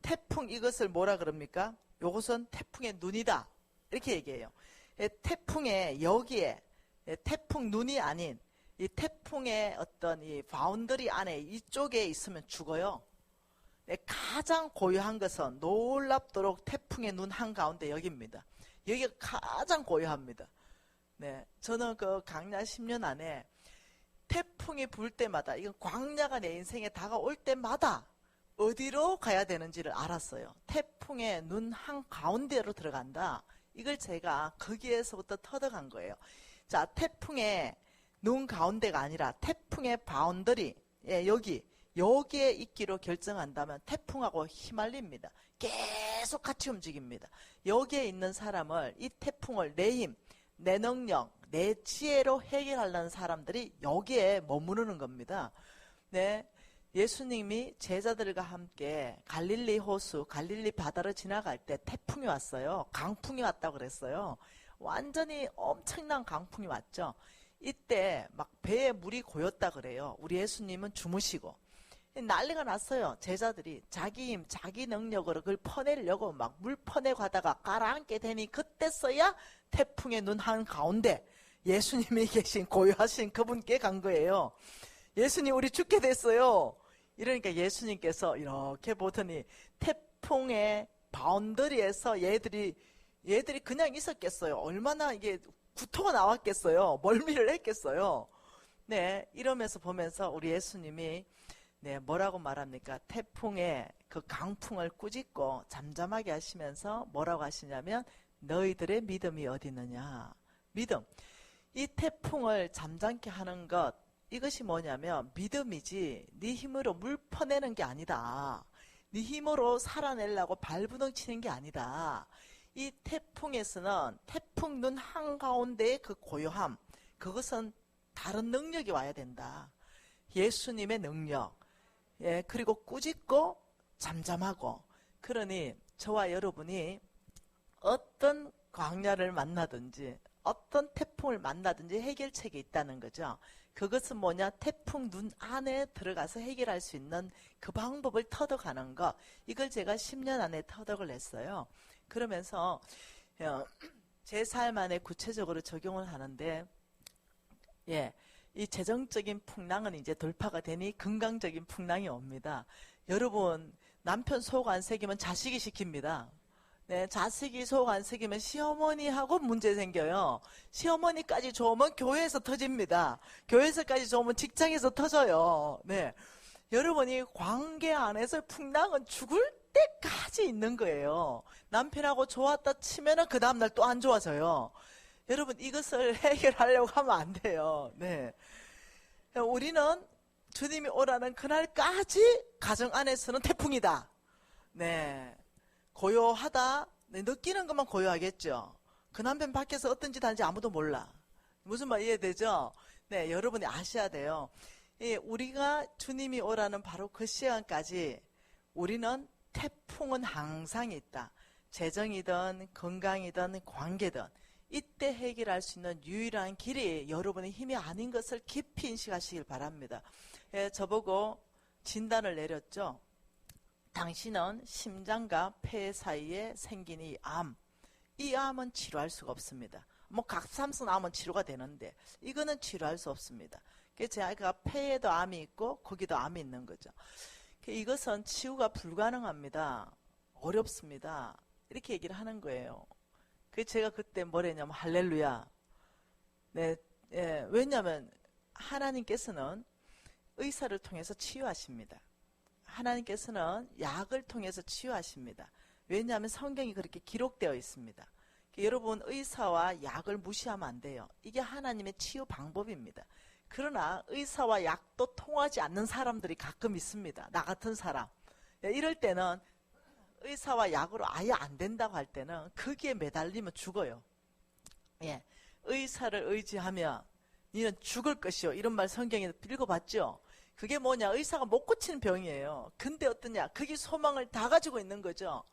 태풍 이것을 뭐라 그럽니까? 요것은 태풍의 눈이다. 이렇게 얘기해요. 태풍의 여기에 태풍 눈이 아닌 이 태풍의 어떤 이 바운더리 안에 이쪽에 있으면 죽어요. 가장 고요한 것은 놀랍도록 태풍의 눈 한가운데 여기입니다. 여기가 가장 고요합니다. 네, 저는 그 광야 10년 안에 태풍이 불 때마다 이건 광야가 내 인생에 다가올 때마다 어디로 가야 되는지를 알았어요. 태풍의 눈 한가운데로 들어간다. 이걸 제가 거기에서부터 터득한 거예요. 자, 태풍의 눈 가운데가 아니라 태풍의 바운더리 여기에 있기로 결정한다면 태풍하고 휘말립니다. 계속 같이 움직입니다. 여기에 있는 사람을 이 태풍을 내 힘, 내 능력, 내 지혜로 해결하려는 사람들이 여기에 머무르는 겁니다. 네, 예수님이 제자들과 함께 갈릴리 호수, 갈릴리 바다를 지나갈 때 태풍이 왔어요. 강풍이 왔다고 그랬어요. 완전히 엄청난 강풍이 왔죠. 이때 막 배에 물이 고였다 그래요. 우리 예수님은 주무시고 난리가 났어요. 제자들이 자기 힘, 자기 능력으로 그걸 퍼내려고 막 물 퍼내 가다가 가라앉게 되니 그때서야 태풍의 눈 한가운데 예수님이 계신 고요하신 그분께 간 거예요. 예수님 우리 죽게 됐어요. 이러니까 예수님께서 이렇게 보더니 태풍의 바운더리에서 얘들이 그냥 있었겠어요. 얼마나 이게 구토가 나왔겠어요. 멀미를 했겠어요. 네, 이러면서 보면서 우리 예수님이 네, 뭐라고 말합니까? 태풍의 그 강풍을 꾸짖고 잠잠하게 하시면서 뭐라고 하시냐면 너희들의 믿음이 어디 있느냐. 믿음. 이 태풍을 잠잠케 하는 것, 이것이 뭐냐면 믿음이지 네 힘으로 물 퍼내는 게 아니다. 네 힘으로 살아내려고 발부둥 치는 게 아니다. 이 태풍에서는 태풍 눈 한가운데의 그 고요함, 그것은 다른 능력이 와야 된다. 예수님의 능력. 예, 그리고 꾸짖고 잠잠하고. 그러니 저와 여러분이 어떤 광야를 만나든지 어떤 태풍을 만나든지 해결책이 있다는 거죠. 그것은 뭐냐? 태풍 눈 안에 들어가서 해결할 수 있는 그 방법을 터득하는 것. 이걸 제가 10년 안에 터득을 했어요. 그러면서 제 삶 안에 구체적으로 적용을 하는데, 예, 이 재정적인 풍랑은 이제 돌파가 되니 건강적인 풍랑이 옵니다. 여러분, 남편 속 안 새기면 자식이 시킵니다. 네, 자식이 속 안 새기면 시어머니하고 문제 생겨요. 시어머니까지 좋으면 교회에서 터집니다. 교회에서까지 좋으면 직장에서 터져요. 네, 여러분이 관계 안에서 풍랑은 죽을 때까지 있는 거예요. 남편하고 좋았다 치면은 그 다음날 또 안 좋아져요. 여러분, 이것을 해결하려고 하면 안 돼요. 네. 우리는 주님이 오라는 그날까지 가정 안에서는 태풍이다. 네. 고요하다. 네, 느끼는 것만 고요하겠죠. 그 남편 밖에서 어떤 짓 하는지 아무도 몰라. 무슨 말 이해되죠? 네, 여러분이 아셔야 돼요. 예, 우리가 주님이 오라는 바로 그 시간까지 우리는 태풍은 항상 있다. 재정이든 건강이든 관계든 이때 해결할 수 있는 유일한 길이 여러분의 힘이 아닌 것을 깊이 인식하시길 바랍니다. 예, 저보고 진단을 내렸죠. 당신은 심장과 폐 사이에 생긴 이 암, 이 암은 치료할 수가 없습니다. 뭐 갑상선 암은 치료가 되는데 이거는 치료할 수 없습니다. 그래서 제가 폐에도 암이 있고 거기도 암이 있는 거죠. 이것은 치유가 불가능합니다. 어렵습니다. 이렇게 얘기를 하는 거예요. 그래서 제가 그때 뭐랬냐면 할렐루야. 네, 예, 왜냐하면 하나님께서는 의사를 통해서 치유하십니다. 하나님께서는 약을 통해서 치유하십니다. 왜냐하면 성경이 그렇게 기록되어 있습니다. 여러분, 의사와 약을 무시하면 안 돼요. 이게 하나님의 치유 방법입니다. 그러나 의사와 약도 통하지 않는 사람들이 가끔 있습니다. 나 같은 사람. 이럴 때는 의사와 약으로 아예 안 된다고 할 때는 거기에 매달리면 죽어요. 예, 의사를 의지하면 니는 죽을 것이요. 이런 말 성경에 읽어봤죠? 그게 뭐냐? 의사가 못 고치는 병이에요. 근데 어떠냐? 그게 소망을 다 가지고 있는 거죠.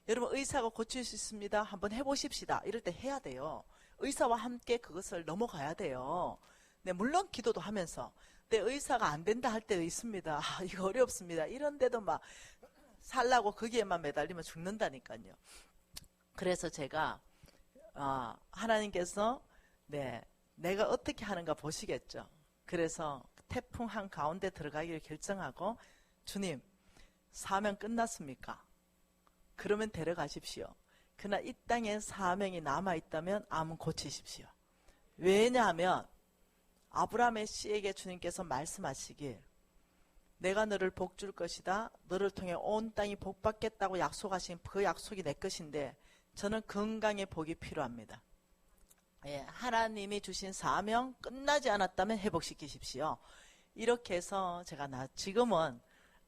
여러분, 의사가 고칠 수 있습니다. 한번 해보십시다. 이럴 때 해야 돼요. 의사와 함께 그것을 넘어가야 돼요. 네, 물론 기도도 하면서. 근데 의사가 안 된다 할 때도 있습니다. 아, 이거 어렵습니다. 이런데도 막 살라고 거기에만 매달리면 죽는다니까요. 그래서 제가 하나님께서 네, 내가 어떻게 하는가 보시겠죠. 그래서 태풍 한가운데 들어가기를 결정하고, 주님, 사명 끝났습니까? 그러면 데려가십시오. 그러나 이 땅에 사명이 남아있다면 암은 고치십시오. 왜냐하면 아브라함의 씨에게 주님께서 말씀하시길, 내가 너를 복 줄 것이다. 너를 통해 온 땅이 복 받겠다고 약속하신 그 약속이 내 것인데 저는 건강의 복이 필요합니다. 예, 하나님이 주신 사명 끝나지 않았다면 회복시키십시오. 이렇게 해서 제가 지금은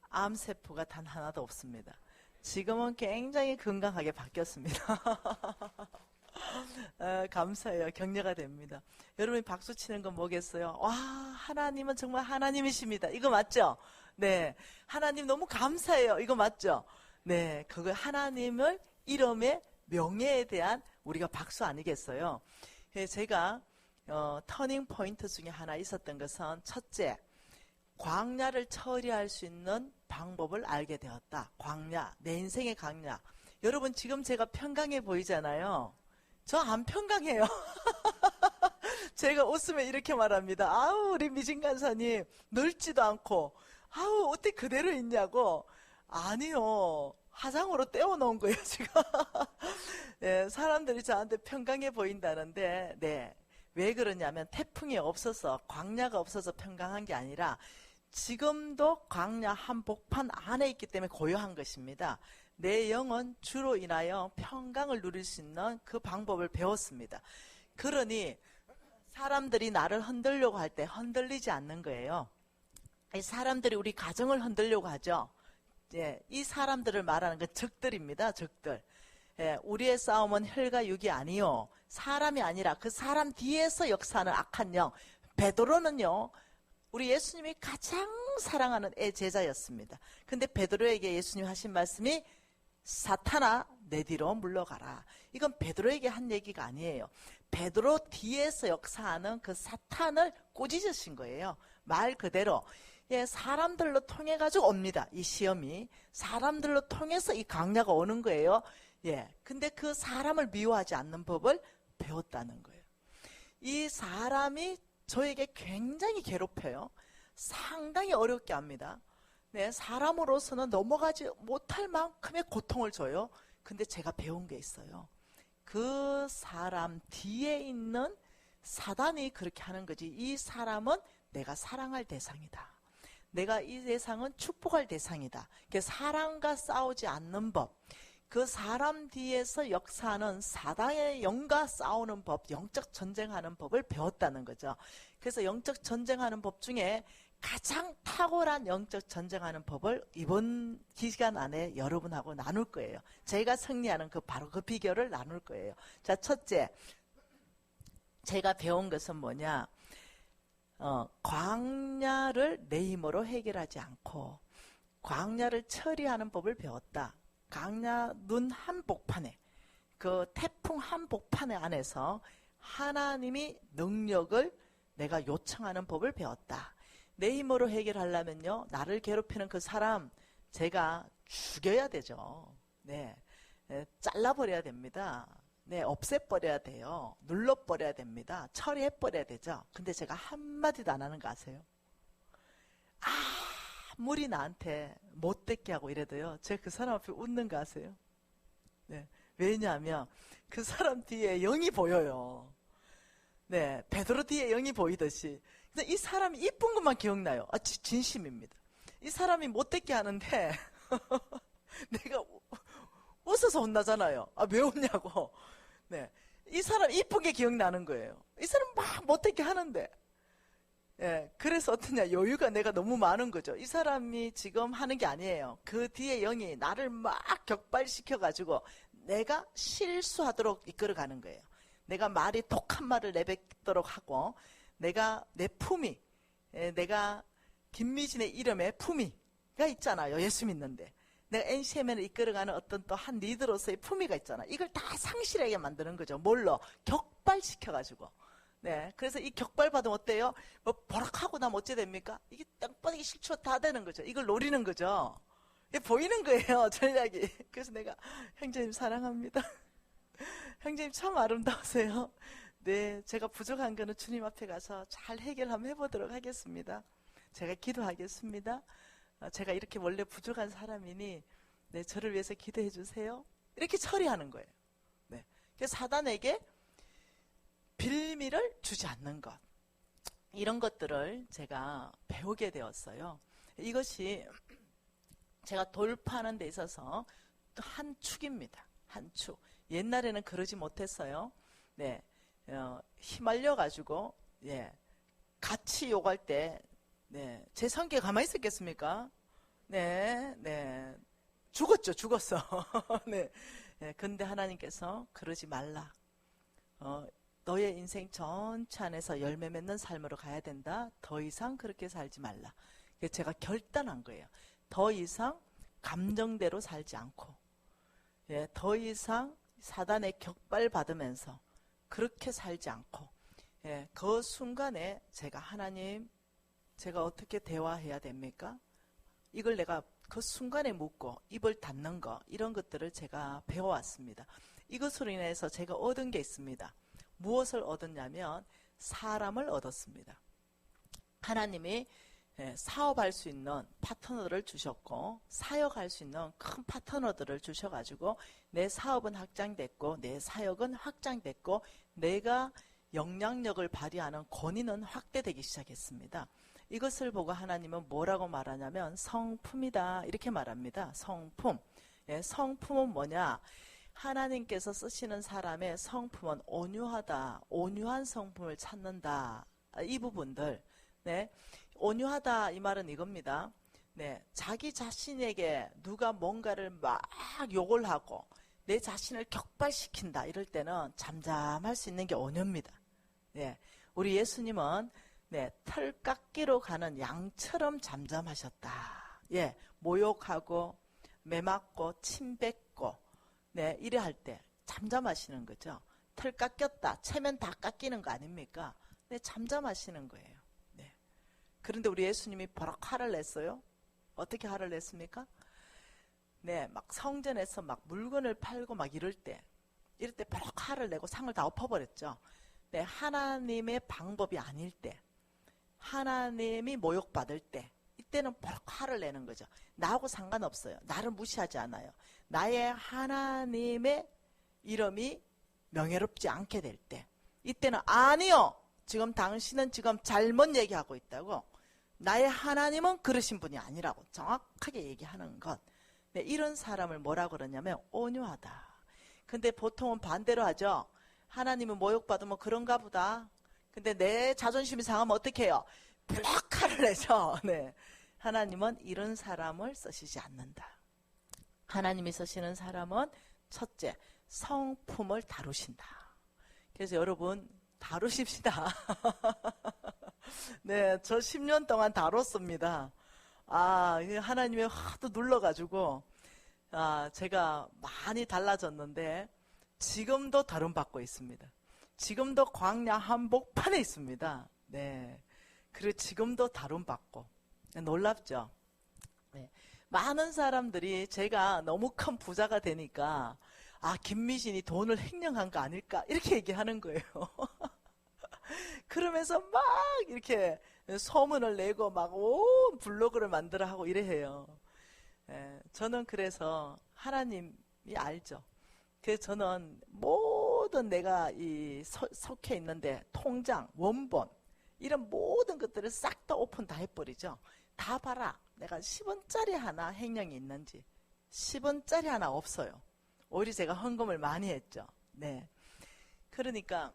암세포가 단 하나도 없습니다. 지금은 굉장히 건강하게 바뀌었습니다. 감사해요. 격려가 됩니다. 여러분이 박수 치는 건 뭐겠어요? 와, 하나님은 정말 하나님이십니다. 이거 맞죠? 네, 하나님 너무 감사해요. 이거 맞죠? 네, 그거 하나님을 이름의 명예에 대한 우리가 박수 아니겠어요? 제가 터닝 포인트 중에 하나 있었던 것은, 첫째, 광야를 처리할 수 있는 방법을 알게 되었다. 광야, 내 인생의 광야. 여러분 지금 제가 평강해 보이잖아요. 저 안 평강해요. 제가 웃으면 이렇게 말합니다. 아우 우리 미진 간사님 늙지도 않고 아우 어떻게 그대로 있냐고. 아니요. 화장으로 떼어놓은 거예요 지금. 네, 사람들이 저한테 평강해 보인다는데 네, 왜 그러냐면 태풍이 없어서 광야가 없어서 평강한 게 아니라 지금도 광야 한복판 안에 있기 때문에 고요한 것입니다. 내 영은 주로 인하여 평강을 누릴 수 있는 그 방법을 배웠습니다. 그러니 사람들이 나를 흔들려고 할 때 흔들리지 않는 거예요. 사람들이 우리 가정을 흔들려고 하죠. 예, 이 사람들을 말하는 건 적들입니다. 적들. 예, 우리의 싸움은 혈과 육이 아니요 사람이 아니라 그 사람 뒤에서 역사하는 악한 영. 베드로는요 우리 예수님이 가장 사랑하는 제자였습니다. 근데 베드로에게 예수님 하신 말씀이 사탄아 내 뒤로 물러가라. 이건 베드로에게 한 얘기가 아니에요. 베드로 뒤에서 역사하는 그 사탄을 꾸짖으신 거예요. 말 그대로. 예, 사람들로 통해 가지고 옵니다. 이 시험이 사람들로 통해서 이 강야가 오는 거예요. 예, 근데 그 사람을 미워하지 않는 법을 배웠다는 거예요. 이 사람이 저에게 굉장히 괴롭혀요. 상당히 어렵게 합니다. 네, 사람으로서는 넘어가지 못할 만큼의 고통을 줘요. 근데 제가 배운 게 있어요. 그 사람 뒤에 있는 사단이 그렇게 하는 거지. 이 사람은 내가 사랑할 대상이다. 내가 이 세상은 축복할 대상이다. 사람과 싸우지 않는 법. 그 사람 뒤에서 역사하는 사단의 영과 싸우는 법, 영적 전쟁하는 법을 배웠다는 거죠. 그래서 영적 전쟁하는 법 중에 가장 탁월한 영적 전쟁하는 법을 이번 기간 안에 여러분하고 나눌 거예요. 제가 승리하는 바로 그 비결을 나눌 거예요. 자, 첫째, 제가 배운 것은 뭐냐? 광야를 내 힘으로 해결하지 않고 광야를 처리하는 법을 배웠다. 광야 눈 한복판에, 그 태풍 한복판에 안에서 하나님이 능력을 내가 요청하는 법을 배웠다. 내 힘으로 해결하려면요, 나를 괴롭히는 그 사람 제가 죽여야 되죠. 네, 잘라버려야 됩니다. 네, 없애버려야 돼요. 눌러버려야 됩니다. 처리해버려야 되죠. 근데 제가 한마디도 안 하는 거 아세요? 아무리 나한테 못되게 하고 이래도요, 제가 그 사람 앞에 웃는 거 아세요? 네, 왜냐하면 그 사람 뒤에 영이 보여요. 네, 베드로 뒤에 영이 보이듯이. 근데 이 사람이 이쁜 것만 기억나요. 진심입니다. 이 사람이 못되게 하는데 내가 웃어서 혼나잖아요. 왜 웃냐고. 네, 이 사람 이쁜 게 기억나는 거예요. 이 사람 막 못되게 하는데. 예, 그래서 어떠냐, 여유가 내가 너무 많은 거죠. 이 사람이 지금 하는 게 아니에요. 그 뒤에 영이 나를 막 격발시켜가지고 내가 실수하도록 이끌어가는 거예요. 내가 말이 독한 말을 내뱉도록 하고, 내가 내 품위, 내가 김미진의 이름에 품위가 있잖아요. 예수 믿는데. 내가 NCM을 이끌어가는 어떤 또 한 리더로서의 품위가 있잖아. 이걸 다 상실하게 만드는 거죠. 뭘로? 격발시켜가지고. 네, 그래서 이 격발 받으면 어때요? 뭐 버럭하고 나면 어째 됩니까? 이게 땅바닥에 실추 다 되는 거죠. 이걸 노리는 거죠. 이게 보이는 거예요, 전략이. 그래서 내가 형제님 사랑합니다. 형제님 참 아름다우세요. 네, 제가 부족한 거는 주님 앞에 가서 잘 해결 한번 해보도록 하겠습니다. 제가 기도하겠습니다. 제가 이렇게 원래 부족한 사람이니 네, 저를 위해서 기도해 주세요. 이렇게 처리하는 거예요. 네, 그래서 사단에게 빌미를 주지 않는 것, 이런 것들을 제가 배우게 되었어요. 이것이 제가 돌파하는 데 있어서 한 축입니다. 한 축. 옛날에는 그러지 못했어요. 네, 휘말려 가지고 같이 욕할 때 제 성격에 가만히 있었겠습니까? 네, 죽었죠, 죽었어. 네, 근데 하나님께서 그러지 말라. 너의 인생 전체 안에서 열매 맺는 삶으로 가야 된다. 더 이상 그렇게 살지 말라. 그래서 제가 결단한 거예요. 더 이상 감정대로 살지 않고, 더 이상 사단의 격발 받으면서 그렇게 살지 않고, 그 순간에 제가 하나님, 제가 어떻게 대화해야 됩니까? 이걸 내가 그 순간에 묻고 입을 닫는 거, 이런 것들을 제가 배워왔습니다. 이것으로 인해서 제가 얻은 게 있습니다. 무엇을 얻었냐면 사람을 얻었습니다. 하나님이 사업할 수 있는 파트너를 주셨고 사역할 수 있는 큰 파트너들을 주셔가지고 내 사업은 확장됐고 내 사역은 확장됐고 내가 영향력을 발휘하는 권위는 확대되기 시작했습니다. 이것을 보고 하나님은 뭐라고 말하냐면 성품이다 이렇게 말합니다. 성품. 성품은 뭐냐? 하나님께서 쓰시는 사람의 성품은 온유하다. 온유한 성품을 찾는다. 이 부분들. 네. 온유하다 이 말은 이겁니다. 네. 자기 자신에게 누가 뭔가를 막 욕을 하고 내 자신을 격발시킨다 이럴 때는 잠잠할 수 있는 게 온유입니다. 네. 우리 예수님은 털 깎기로 가는 양처럼 잠잠하셨다. 모욕하고 매맞고 침뱉고 이래 할 때 잠잠하시는 거죠. 털 깎였다. 체면 다 깎이는 거 아닙니까? 잠잠하시는 거예요. 그런데 우리 예수님이 버럭 화를 냈어요. 어떻게 화를 냈습니까? 막 성전에서 막 물건을 팔고 막 이럴 때 버럭 화를 내고 상을 다 엎어버렸죠. 하나님의 방법이 아닐 때, 하나님이 모욕받을 때, 이때는 버럭 화를 내는 거죠. 나하고 상관없어요. 나를 무시하지 않아요. 나의 하나님의 이름이 명예롭지 않게 될 때, 이때는 아니요. 지금 당신은 지금 잘못 얘기하고 있다고. 나의 하나님은 그러신 분이 아니라고 정확하게 얘기하는 것. 이런 사람을 뭐라 그러냐면 온유하다. 근데 보통은 반대로 하죠. 하나님은 모욕받으면 그런가 보다. 근데 내 자존심이 상하면 어떻게 해요? 블락화를 내죠. 하나님은 이런 사람을 쓰시지 않는다. 하나님이 쓰시는 사람은 첫째, 성품을 다루신다. 그래서 여러분 다루십시다. 저 10년 동안 다뤘습니다. 하나님이 하도 눌러가지고 제가 많이 달라졌는데 지금도 다rum받고 있습니다. 지금도 광야 한복판에 있습니다. 그리고 지금도 다rum받고 놀랍죠. 많은 사람들이 제가 너무 큰 부자가 되니까 김미진이 돈을 횡령한 거 아닐까 이렇게 얘기하는 거예요. 그러면서 막 이렇게 소문을 내고 막 온 블로그를 만들어 하고 이래 해요. 저는 그래서 하나님이 알죠. 그래서 저는 모든 내가 속해 있는데 통장, 원본 이런 모든 것들을 싹 다 오픈 다 해버리죠. 다 봐라. 내가 10원짜리 하나 횡령이 있는지. 10원짜리 하나 없어요. 오히려 제가 헌금을 많이 했죠. 그러니까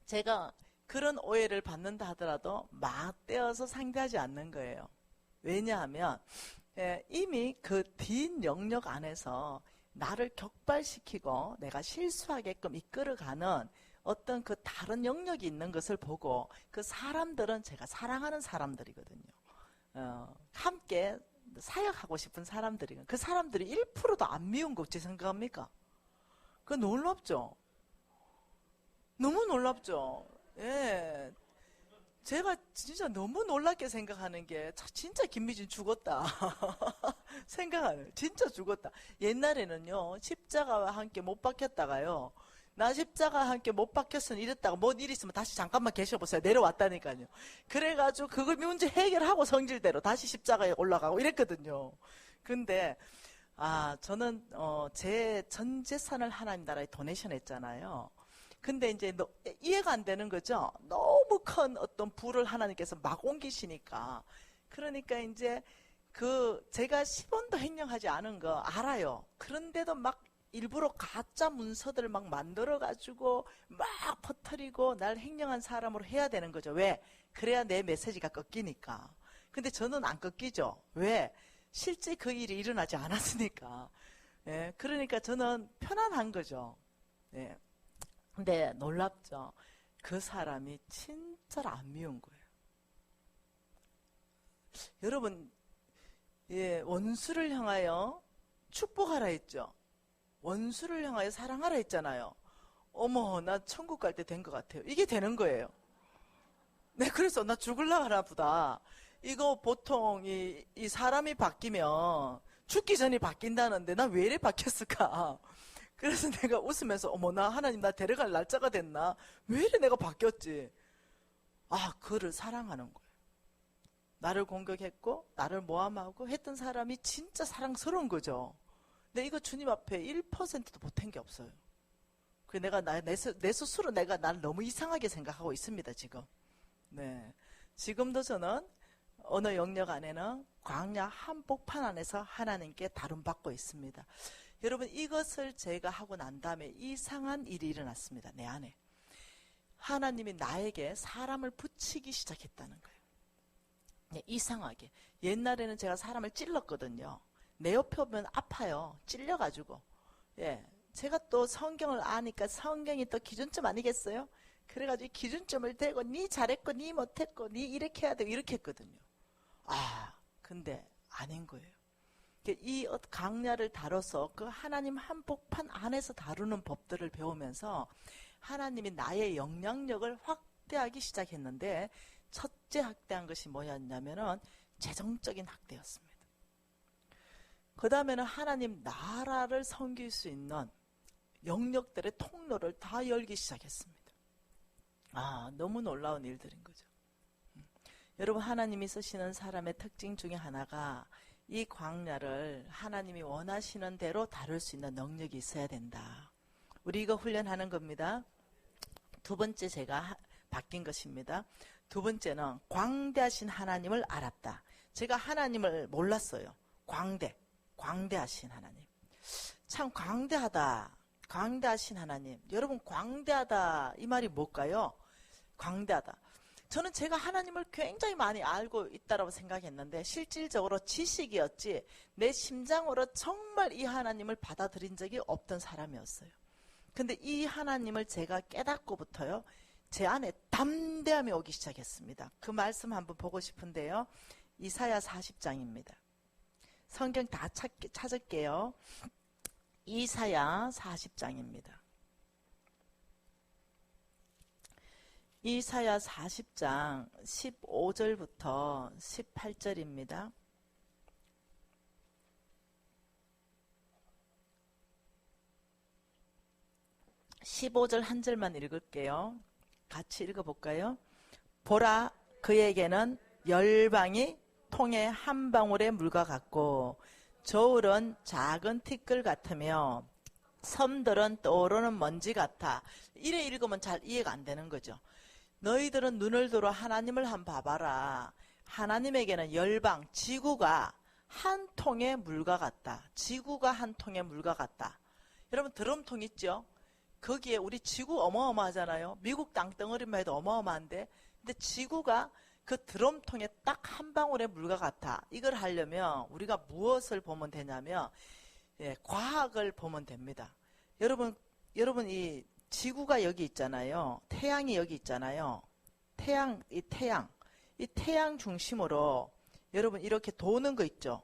제가 그런 오해를 받는다 하더라도 맞대어서 상대하지 않는 거예요. 왜냐하면 이미 그 뒷 영역 안에서 나를 격발시키고 내가 실수하게끔 이끌어가는 어떤 그 다른 영역이 있는 것을 보고 그 사람들은 제가 사랑하는 사람들이거든요. 함께 사역하고 싶은 사람들이거든요. 그 사람들이 1%도 안 미운 거 어찌 생각합니까? 그거 놀랍죠? 너무 놀랍죠? 제가 진짜 너무 놀랍게 생각하는 게 진짜 김미진 죽었다. 생각하는 진짜 죽었다. 옛날에는요 십자가와 함께 못 박혔다가요 나 십자가와 함께 못 박혔으면 이랬다가 뭔 일 있으면 다시 잠깐만 계셔보세요. 내려왔다니까요. 그래가지고 그걸 문제 해결하고 성질대로 다시 십자가에 올라가고 이랬거든요. 근데 저는 제 전 재산을 하나님 나라에 도네이션 했잖아요. 근데 이제 이해가 안 되는 거죠. 너무 큰 어떤 부를 하나님께서 막 옮기시니까. 그러니까 이제 제가 10원도 횡령하지 않은 거 알아요. 그런데도 막 일부러 가짜 문서들을 막 만들어가지고 막 퍼뜨리고 날 횡령한 사람으로 해야 되는 거죠. 왜? 그래야 내 메시지가 꺾이니까. 근데 저는 안 꺾이죠. 왜? 실제 그 일이 일어나지 않았으니까. 그러니까 저는 편안한 거죠. 근데 놀랍죠. 그 사람이 진짜로 안 미운 거예요. 여러분, 원수를 향하여 축복하라 했죠. 원수를 향하여 사랑하라 했잖아요. 어머, 나 천국 갈 때 된 것 같아요. 이게 되는 거예요. 네, 그래서 나 죽을라 하나 보다. 이거 보통 이 사람이 바뀌면 죽기 전에 바뀐다는데 나 왜 이래 바뀌었을까? 그래서 내가 웃으면서 어머 나 하나님 나 데려갈 날짜가 됐나? 왜 이래 내가 바뀌었지? 아, 그를 사랑하는 거예요. 나를 공격했고 나를 모함하고 했던 사람이 진짜 사랑스러운 거죠. 근데 이거 주님 앞에 1%도 못한 게 없어요. 그 내가 내 스스로 내가 나를 너무 이상하게 생각하고 있습니다, 지금. 네. 지금도 저는 어느 영역 안에는 광야 한복판 안에서 하나님께 다름받고 있습니다. 여러분, 이것을 제가 하고 난 다음에 이상한 일이 일어났습니다, 내 안에. 하나님이 나에게 사람을 붙이기 시작했다는 거예요. 네, 이상하게. 옛날에는 제가 사람을 찔렀거든요. 내 옆에 오면 아파요. 찔려가지고. 예. 제가 또 성경을 아니까 성경이 또 기준점 아니겠어요? 그래가지고 기준점을 대고 니 잘했고 니 못했고 니 이렇게 해야 되고 이렇게 했거든요. 아, 근데 아닌 거예요. 이 강야를 다뤄서 그 하나님 한복판 안에서 다루는 법들을 배우면서 하나님이 나의 영향력을 확대하기 시작했는데 첫째 확대한 것이 뭐였냐면은 재정적인 확대였습니다. 그 다음에는 하나님 나라를 섬길 수 있는 영역들의 통로를 다 열기 시작했습니다. 아, 너무 놀라운 일들인 거죠. 여러분, 하나님이 쓰시는 사람의 특징 중에 하나가 이 광야를 하나님이 원하시는 대로 다룰 수 있는 능력이 있어야 된다. 우리 이거 훈련하는 겁니다. 두 번째 제가 바뀐 것입니다. 두 번째는 광대하신 하나님을 알았다. 제가 하나님을 몰랐어요. 광대하신 하나님. 참 광대하신 하나님. 여러분, 광대하다 이 말이 뭘까요? 광대하다. 저는 제가 하나님을 굉장히 많이 알고 있다고 생각했는데 실질적으로 지식이었지 내 심장으로 정말 이 하나님을 받아들인 적이 없던 사람이었어요. 근데 이 하나님을 제가 깨닫고부터요, 제 안에 담대함이 오기 시작했습니다. 그 말씀 한번 보고 싶은데요. 이사야 40장입니다. 성경 다 찾을게요. 이사야 40장입니다. 이사야 40장 15절부터 18절입니다. (15절) 한 절만 읽을게요. 같이 읽어볼까요? 보라, 그에게는 열방이 통에 한 방울의 물과 같고 저울은 작은 티끌 같으며 섬들은 떠오르는 먼지 같아. 이래 읽으면 잘 이해가 안 되는 거죠. 너희들은 눈을 들어 하나님을 한번 봐봐라. 하나님에게는 열방, 지구가 한 통의 물과 같다. 지구가 한 통의 물과 같다. 여러분, 드럼통 있죠? 거기에 우리 지구 어마어마하잖아요. 미국 땅덩어리만 해도 어마어마한데, 근데 지구가 그 드럼통에 딱 한 방울의 물과 같아. 이걸 하려면 우리가 무엇을 보면 되냐면, 예, 과학을 보면 됩니다. 여러분 이 지구가 여기 있잖아요. 태양이 여기 있잖아요. 이 태양 중심으로 여러분 이렇게 도는 거 있죠.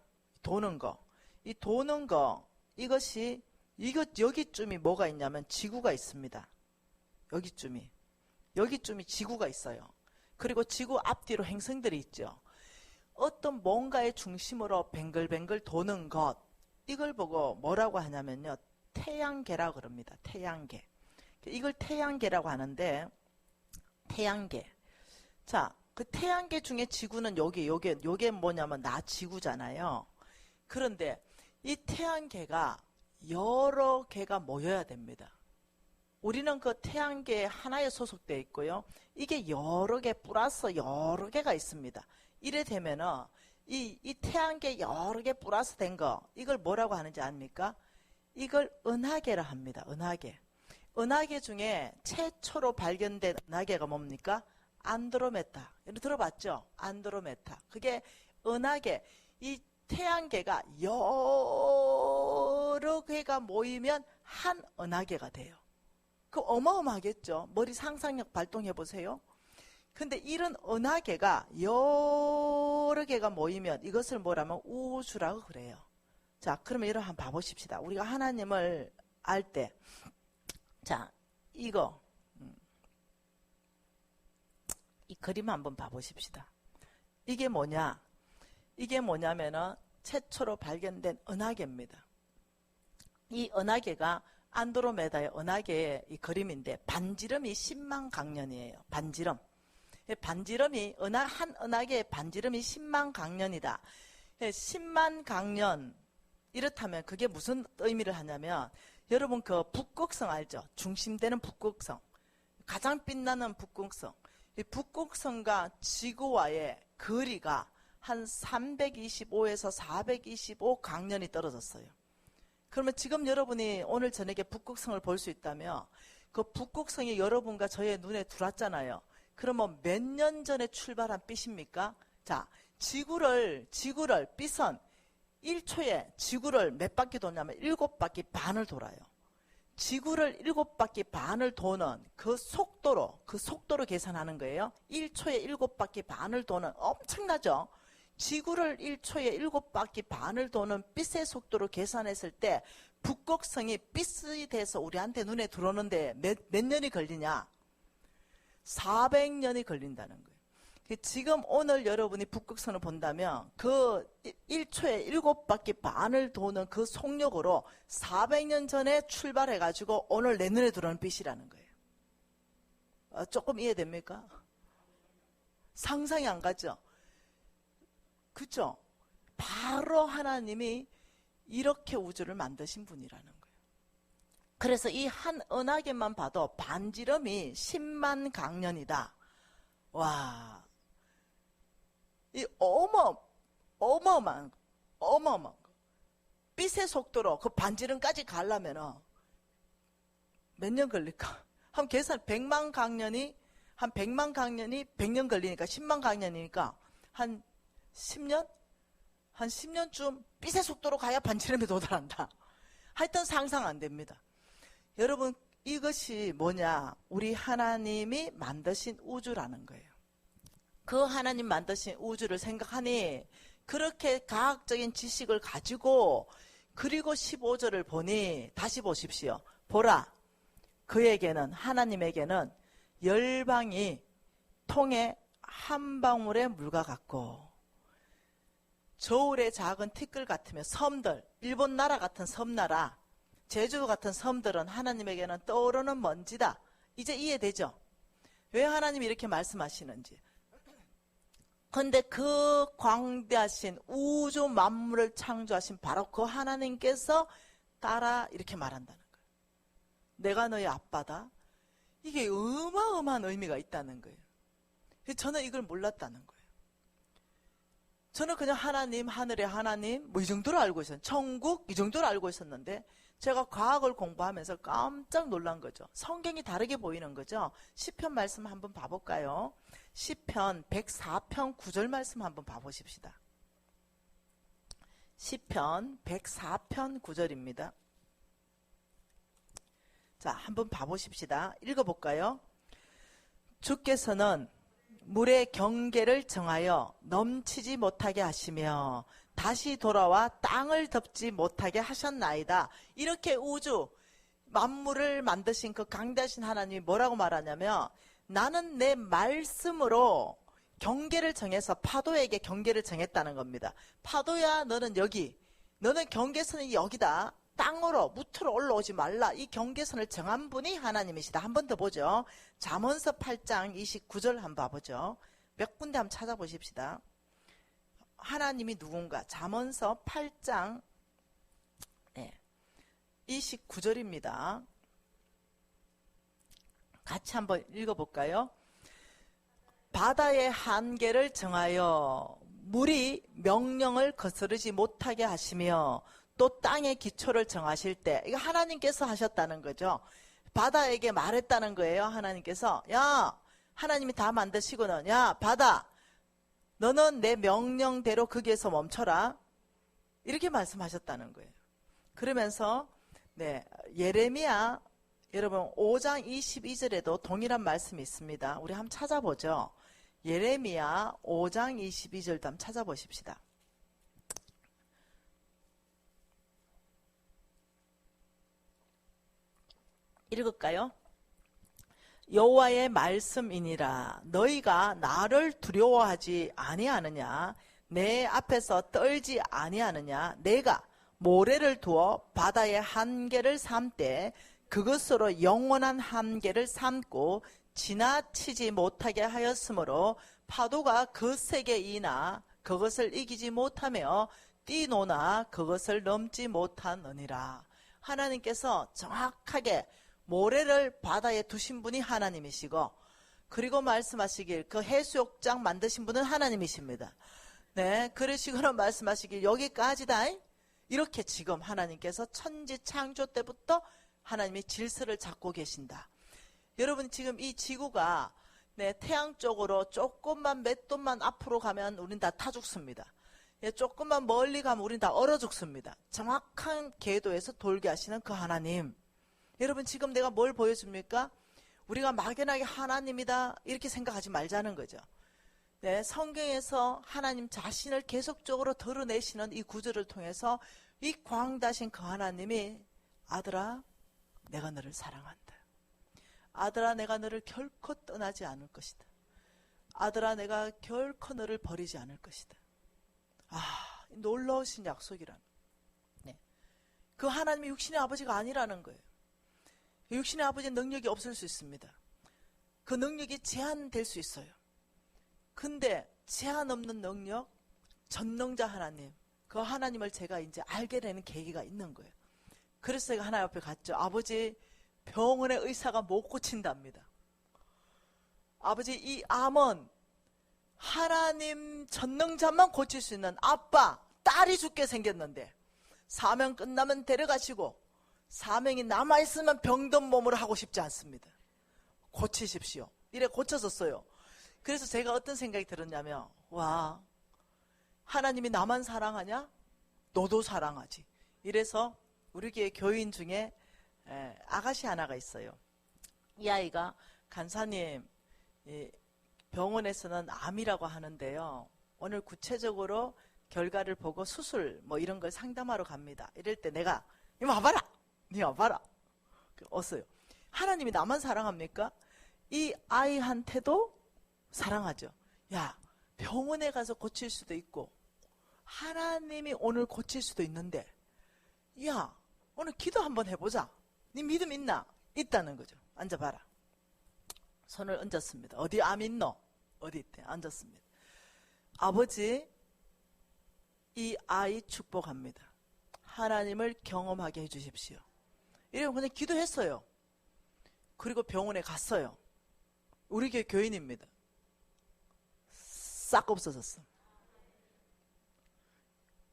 여기쯤이 뭐가 있냐면 지구가 있습니다. 여기쯤이 지구가 있어요. 그리고 지구 앞뒤로 행성들이 있죠. 어떤 뭔가의 중심으로 뱅글뱅글 도는 것, 이걸 보고 뭐라고 하냐면요, 태양계라고 그럽니다. 태양계. 이걸 태양계라고 하는데, 태양계. 자, 그 태양계 중에 지구는 요게 뭐냐면 나 지구잖아요. 그런데 이 태양계가 여러 개가 모여야 됩니다. 우리는 그 태양계 하나에 소속되어 있고요. 이게 여러 개 플러스 여러 개가 있습니다. 이래 되면은 이 태양계 여러 개 플러스 된 거, 이걸 뭐라고 하는지 압니까? 이걸 은하계라 합니다. 은하계 중에 최초로 발견된 은하계가 뭡니까? 안드로메다. 여러분 들어봤죠? 안드로메다. 그게 은하계, 이 태양계가 여러 개가 모이면 한 은하계가 돼요. 그 어마어마하겠죠? 머리 상상력 발동해 보세요. 근데 이런 은하계가 여러 개가 모이면 이것을 뭐라면 우주라고 그래요. 자, 그러면 이런 한번 봐보십시다. 우리가 하나님을 알 때, 자, 이 그림 한번 봐보십시다. 이게 뭐냐? 이게 뭐냐면은 최초로 발견된 은하계입니다. 이 은하계가 안드로메다의 은하계의 이 그림인데 반지름이 10만 강년이에요. 반지름. 반지름이 한 은하계의 반지름이 10만 강년이다. 10만 강년 이렇다면 그게 무슨 의미를 하냐면 여러분 그 북극성 알죠? 중심되는 북극성. 가장 빛나는 북극성. 이 북극성과 지구와의 거리가 한 325에서 425 강년이 떨어졌어요. 그러면 지금 여러분이 오늘 저녁에 북극성을 볼 수 있다면 그 북극성이 여러분과 저의 눈에 들어왔잖아요. 그러면 몇 년 전에 출발한 빛입니까? 자, 지구를 빛은 1초에 지구를 몇 바퀴 도냐면 7바퀴 반을 돌아요. 지구를 7바퀴 반을 도는 그 속도로 계산하는 거예요. 1초에 7바퀴 반을 도는 엄청나죠? 지구를 1초에 7바퀴 반을 도는 빛의 속도로 계산했을 때 북극성이 빛이 돼서 우리한테 눈에 들어오는데 몇 년이 걸리냐? 400년이 걸린다는 거예요. 지금 오늘 여러분이 북극성을 본다면 그 1초에 7바퀴 반을 도는 그 속력으로 400년 전에 출발해가지고 오늘 내 눈에 들어오는 빛이라는 거예요. 조금 이해됩니까? 상상이 안 가죠? 그죠? 바로 하나님이 이렇게 우주를 만드신 분이라는 거예요. 그래서 이 한 은하계만 봐도 반지름이 10만 강년이다. 와, 이 어마어마한 빛의 속도로 그 반지름까지 가려면 몇 년 걸릴까? 한 계산 100만 강년이 100년 걸리니까 10만 강년이니까 한 10년? 한 10년쯤 빛의 속도로 가야 반지름에 도달한다. 하여튼 상상 안 됩니다. 여러분 이것이 뭐냐? 우리 하나님이 만드신 우주라는 거예요. 그 하나님 만드신 우주를 생각하니 그렇게 과학적인 지식을 가지고 그리고 15절을 보니 다시 보십시오. 보라, 그에게는 하나님에게는 열방이 통에 한 방울의 물과 같고 저울의 작은 티끌 같으며 섬들, 일본 나라 같은 섬나라, 제주 같은 섬들은 하나님에게는 떠오르는 먼지다. 이제 이해되죠? 왜 하나님이 이렇게 말씀하시는지. 근데 그 광대하신 우주 만물을 창조하신 바로 그 하나님께서 따라 이렇게 말한다는 거예요. 내가 너의 아빠다. 이게 어마어마한 의미가 있다는 거예요. 저는 이걸 몰랐다는 거예요. 저는 그냥 하나님, 하늘의 하나님 뭐 이 정도로 알고 있었는데, 천국 이 정도로 알고 있었는데 제가 과학을 공부하면서 깜짝 놀란 거죠. 성경이 다르게 보이는 거죠. 시편 말씀 한번 봐볼까요? 시편 104편 9절 말씀 한번 봐보십시다. 시편 104편 9절입니다. 자, 한번 봐보십시다. 읽어볼까요? 주께서는 물의 경계를 정하여 넘치지 못하게 하시며 다시 돌아와 땅을 덮지 못하게 하셨나이다. 이렇게 우주 만물을 만드신 그 강대하신 하나님이 뭐라고 말하냐면 나는 내 말씀으로 경계를 정해서 파도에게 경계를 정했다는 겁니다. 파도야 너는 여기, 너는 경계선이 여기다. 땅으로 무트로 올라오지 말라. 이 경계선을 정한 분이 하나님이시다. 한 번 더 보죠. 잠언서 8장 29절 한번 봐보죠. 몇 군데 한번 찾아보십시다. 하나님이 누군가. 잠언서 8장 29절입니다. 같이 한번 읽어볼까요? 바다의 한계를 정하여 물이 명령을 거스르지 못하게 하시며 또 땅의 기초를 정하실 때, 이거 하나님께서 하셨다는 거죠. 바다에게 말했다는 거예요. 하나님께서 야, 하나님이 다 만드시고는 야, 바다 너는 내 명령대로 거기에서 멈춰라. 이렇게 말씀하셨다는 거예요. 그러면서 예레미야 여러분 5장 22절에도 동일한 말씀이 있습니다. 우리 한번 찾아보죠. 예레미야 5장 22절도 한번 찾아보십시다. 읽을까요? 여호와의 말씀이니라. 너희가 나를 두려워하지 아니하느냐? 내 앞에서 떨지 아니하느냐? 내가 모래를 두어 바다의 한계를 삼되 그것으로 영원한 한계를 삼고 지나치지 못하게 하였으므로 파도가 거세게 이나 그것을 이기지 못하며 뛰노나 그것을 넘지 못하느니라. 하나님께서 정확하게 모래를 바다에 두신 분이 하나님이시고, 그리고 말씀하시길 그 해수욕장 만드신 분은 하나님이십니다. 네, 그러시고는 말씀하시길 여기까지다. 이렇게 지금 하나님께서 천지 창조 때부터 하나님이 질서를 잡고 계신다. 여러분, 지금 이 지구가 태양 쪽으로 조금만 몇 돈만 앞으로 가면 우린 다 타 죽습니다. 조금만 멀리 가면 우린 다 얼어 죽습니다. 정확한 궤도에서 돌게 하시는 그 하나님. 여러분, 지금 내가 뭘 보여줍니까? 우리가 막연하게 하나님이다 이렇게 생각하지 말자는 거죠. 네, 성경에서 하나님 자신을 계속적으로 드러내시는 이 구절을 통해서 이 광다신 그 하나님이 아들아 내가 너를 사랑한다. 아들아 내가 너를 결코 떠나지 않을 것이다. 아들아 내가 결코 너를 버리지 않을 것이다. 놀라우신 약속이라는. 네. 그 하나님이 육신의 아버지가 아니라는 거예요. 육신의 아버지의 능력이 없을 수 있습니다. 그 능력이 제한될 수 있어요. 근데 제한 없는 능력, 전능자 하나님, 그 하나님을 제가 이제 알게 되는 계기가 있는 거예요. 그래서 제가 하나님 앞에 갔죠. 아버지, 병원의 의사가 못 고친답니다. 아버지, 이 암은 하나님 전능자만 고칠 수 있는 아빠, 딸이 죽게 생겼는데 사명 끝나면 데려가시고 사명이 남아있으면 병든 몸으로 하고 싶지 않습니다. 고치십시오. 이래 고쳐졌어요. 그래서 제가 어떤 생각이 들었냐면, 와, 하나님이 나만 사랑하냐? 너도 사랑하지. 이래서 우리 교회 교인 중에 아가씨 하나가 있어요. 이 아이가 간사님, 병원에서는 암이라고 하는데요, 오늘 구체적으로 결과를 보고 수술 뭐 이런 걸 상담하러 갑니다. 이럴 때 내가 이 와봐라, 니 와봐라. 왔어요. 하나님이 나만 사랑합니까? 이 아이한테도 사랑하죠. 야, 병원에 가서 고칠 수도 있고 하나님이 오늘 고칠 수도 있는데, 야, 오늘 기도 한번 해보자. 네 믿음 있나? 있다는 거죠. 앉아봐라. 손을 얹었습니다. 어디 암 있노? 어디 있대? 앉았습니다. 아버지, 이 아이 축복합니다. 하나님을 경험하게 해주십시오. 이러면 그냥 기도했어요. 그리고 병원에 갔어요. 우리 교회 교인입니다. 싹 없어졌어.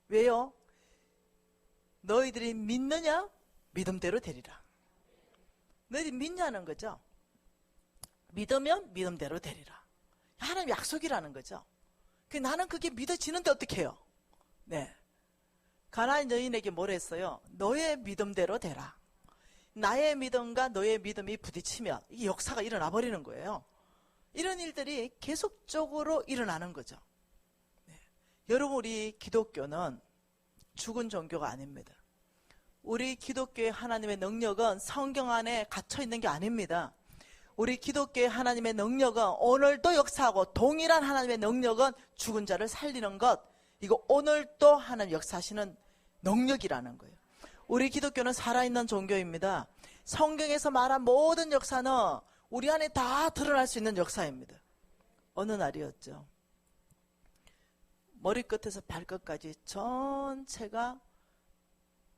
왜요? 너희들이 믿느냐? 믿음대로 되리라. 너희들이 믿냐는 거죠. 믿으면 믿음대로 되리라. 하나님 약속이라는 거죠. 나는 그게 믿어지는데 어떻게 해요? 네. 가나안 여인에게 뭘 했어요? 너의 믿음대로 되라. 나의 믿음과 너의 믿음이 부딪히면 이 역사가 일어나 버리는 거예요. 이런 일들이 계속적으로 일어나는 거죠. 네. 여러분, 우리 기독교는 죽은 종교가 아닙니다. 우리 기독교의 하나님의 능력은 성경 안에 갇혀 있는 게 아닙니다. 우리 기독교의 하나님의 능력은 오늘도 역사하고, 동일한 하나님의 능력은 죽은 자를 살리는 것, 이거 오늘도 하나님 역사하시는 능력이라는 거예요. 우리 기독교는 살아있는 종교입니다. 성경에서 말한 모든 역사는 우리 안에 다 드러날 수 있는 역사입니다. 어느 날이었죠. 머리끝에서 발끝까지 전체가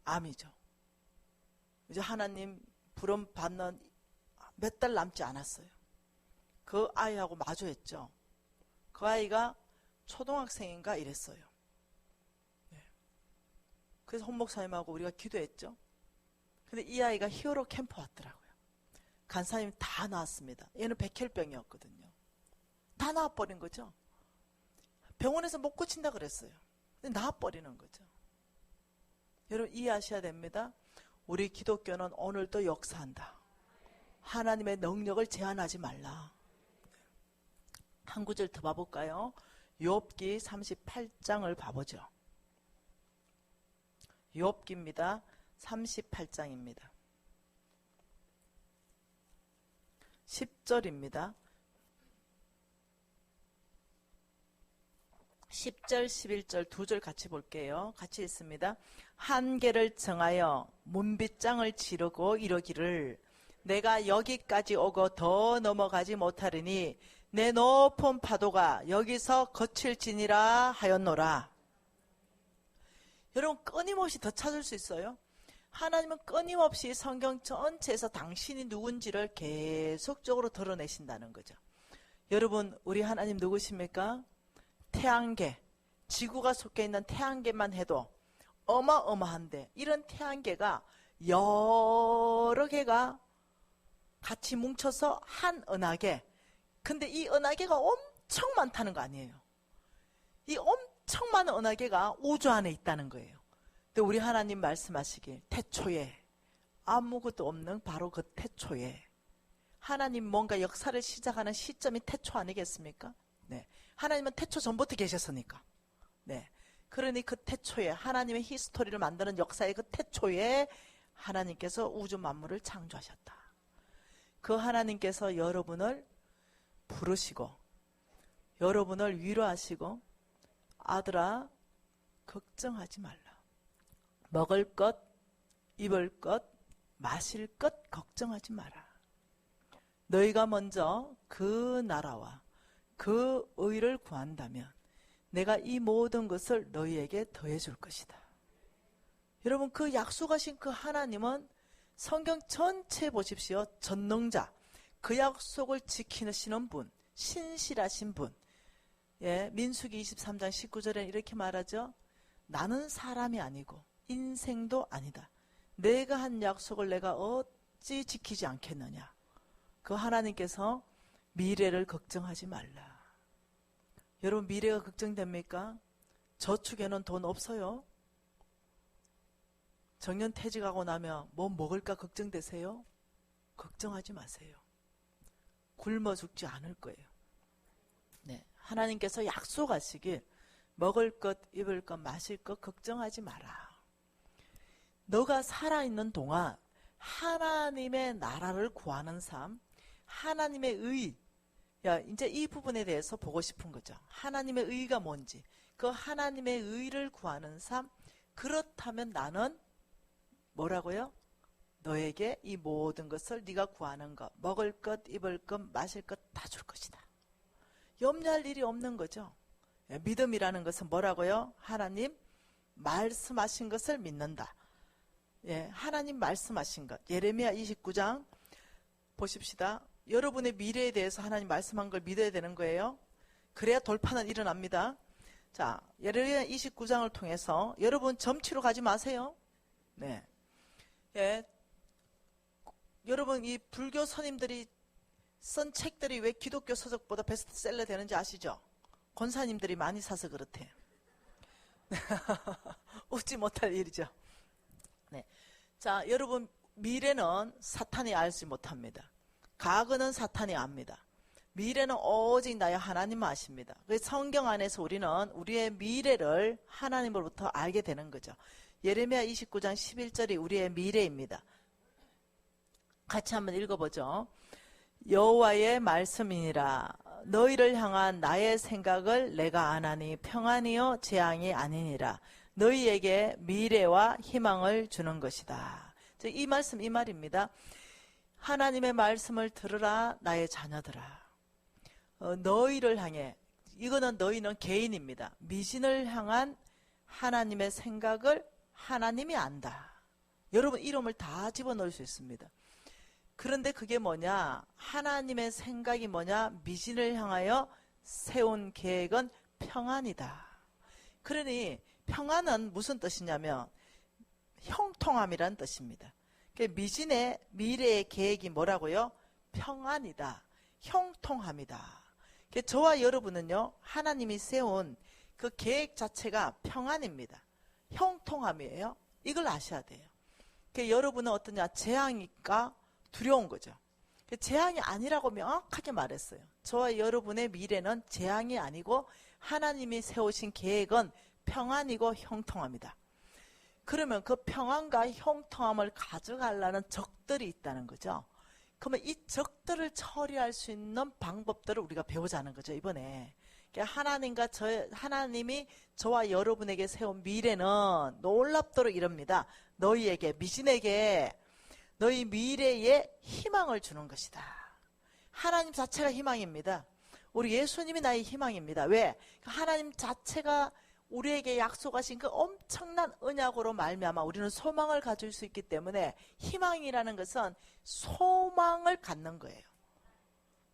암이죠. 이제 하나님 부름 받는 몇 달 남지 않았어요. 그 아이하고 마주했죠. 그 아이가 초등학생인가 이랬어요. 네. 그래서 홍 목사님하고 우리가 기도했죠. 근데 이 아이가 히어로 캠프 왔더라고요. 간사님 다 나왔습니다. 얘는 백혈병이었거든요. 다 나와버린 거죠. 병원에서 못 고친다 그랬어요. 근데 나와버리는 거죠. 여러분, 이해하셔야 됩니다. 우리 기독교는 오늘도 역사한다. 하나님의 능력을 제한하지 말라. 한 구절 더 봐볼까요? 욥기 38장을 봐보죠. 욥기입니다. 38장입니다. 10절입니다. 10절, 11절 두 절 같이 볼게요. 같이 읽습니다. 한계를 정하여 문빗장을 지르고 이러기를 내가 여기까지 오고 더 넘어가지 못하리니 내 높은 파도가 여기서 거칠지니라 하였노라. 여러분 끊임없이 더 찾을 수 있어요. 하나님은 끊임없이 성경 전체에서 당신이 누군지를 계속적으로 드러내신다는 거죠. 여러분 우리 하나님 누구십니까? 태양계, 지구가 속해 있는 태양계만 해도 어마어마한데 이런 태양계가 여러 개가 같이 뭉쳐서 한 은하계. 근데 이 은하계가 엄청 많다는 거 아니에요. 이 엄청 많은 은하계가 우주 안에 있다는 거예요. 근데 우리 하나님 말씀하시길 태초에 아무것도 없는 바로 그 태초에 하나님 뭔가 역사를 시작하는 시점이 태초 아니겠습니까? 네. 하나님은 태초 전부터 계셨으니까. 네. 그러니 그 태초에 하나님의 히스토리를 만드는 역사의 그 태초에 하나님께서 우주 만물을 창조하셨다. 그 하나님께서 여러분을 부르시고 여러분을 위로하시고 아들아 걱정하지 말라. 먹을 것, 입을 것, 마실 것 걱정하지 마라. 너희가 먼저 그 나라와 그 의를 구한다면 내가 이 모든 것을 너희에게 더해 줄 것이다. 여러분 그 약속하신 그 하나님은 성경 전체 보십시오. 전능자, 그 약속을 지키시는 분, 신실하신 분. 예, 민수기 23장 19절에 이렇게 말하죠. 나는 사람이 아니고 인생도 아니다. 내가 한 약속을 내가 어찌 지키지 않겠느냐. 그 하나님께서 미래를 걱정하지 말라. 여러분 미래가 걱정됩니까? 저축에는 돈 없어요? 정년퇴직하고 나면 뭐 먹을까 걱정되세요? 걱정하지 마세요. 굶어 죽지 않을 거예요. 네, 하나님께서 약속하시길 먹을 것, 입을 것, 마실 것 걱정하지 마라. 너가 살아있는 동안 하나님의 나라를 구하는 삶, 하나님의 의, 야, 이제 이 부분에 대해서 보고 싶은 거죠. 하나님의 의가 뭔지, 그 하나님의 의를 구하는 삶, 그렇다면 나는 뭐라고요? 너에게 이 모든 것을 네가 구하는 것, 먹을 것, 입을 것, 마실 것 다 줄 것이다. 염려할 일이 없는 거죠. 믿음이라는 것은 뭐라고요? 하나님 말씀하신 것을 믿는다. 예, 하나님 말씀하신 것. 예레미야 29장 보십시다. 여러분의 미래에 대해서 하나님 말씀한 걸 믿어야 되는 거예요. 그래야 돌파는 일어납니다. 자, 예레미야 29장을 통해서 여러분 점치러 가지 마세요. 네. 예. 여러분 이 불교 스님들이 쓴 책들이 왜 기독교 서적보다 베스트셀러 되는지 아시죠? 권사님들이 많이 사서 그렇대. 웃지 못할 일이죠. 네. 자, 여러분 미래는 사탄이 알지 못합니다. 과거는 사탄이 압니다. 미래는 오직 나의 하나님만 아십니다. 그래서 성경 안에서 우리는 우리의 미래를 하나님으로부터 알게 되는 거죠. 예레미야 29장 11절이 우리의 미래입니다. 같이 한번 읽어보죠. 여호와의 말씀이니라. 너희를 향한 나의 생각을 내가 아나니 평안이요 재앙이 아니니라. 너희에게 미래와 희망을 주는 것이다. 이 말씀 이 말입니다. 하나님의 말씀을 들으라 나의 자녀들아. 너희를 향해, 이거는 너희는 개인입니다. 미신을 향한 하나님의 생각을 하나님이 안다. 여러분 이름을 다 집어넣을 수 있습니다. 그런데 그게 뭐냐? 하나님의 생각이 뭐냐? 미신을 향하여 세운 계획은 평안이다. 그러니 평안은 무슨 뜻이냐면 형통함이란 뜻입니다. 미신의 미래의 계획이 뭐라고요? 평안이다. 형통함이다. 저와 여러분은요, 하나님이 세운 그 계획 자체가 평안입니다. 형통함이에요. 이걸 아셔야 돼요. 여러분은 어떠냐? 재앙이니까 두려운 거죠. 재앙이 아니라고 명확하게 말했어요. 저와 여러분의 미래는 재앙이 아니고 하나님이 세우신 계획은 평안이고 형통합니다. 그러면 그 평안과 형통함을 가져가려는 적들이 있다는 거죠. 그러면 이 적들을 처리할 수 있는 방법들을 우리가 배우자는 거죠, 이번에. 하나님이 저와 여러분에게 세운 미래는 놀랍도록 이럽니다. 너희에게, 미진에게 너희 미래에 희망을 주는 것이다. 하나님 자체가 희망입니다. 우리 예수님이 나의 희망입니다. 왜? 하나님 자체가 우리에게 약속하신 그 엄청난 언약으로 말미암아 우리는 소망을 가질 수 있기 때문에 희망이라는 것은 소망을 갖는 거예요.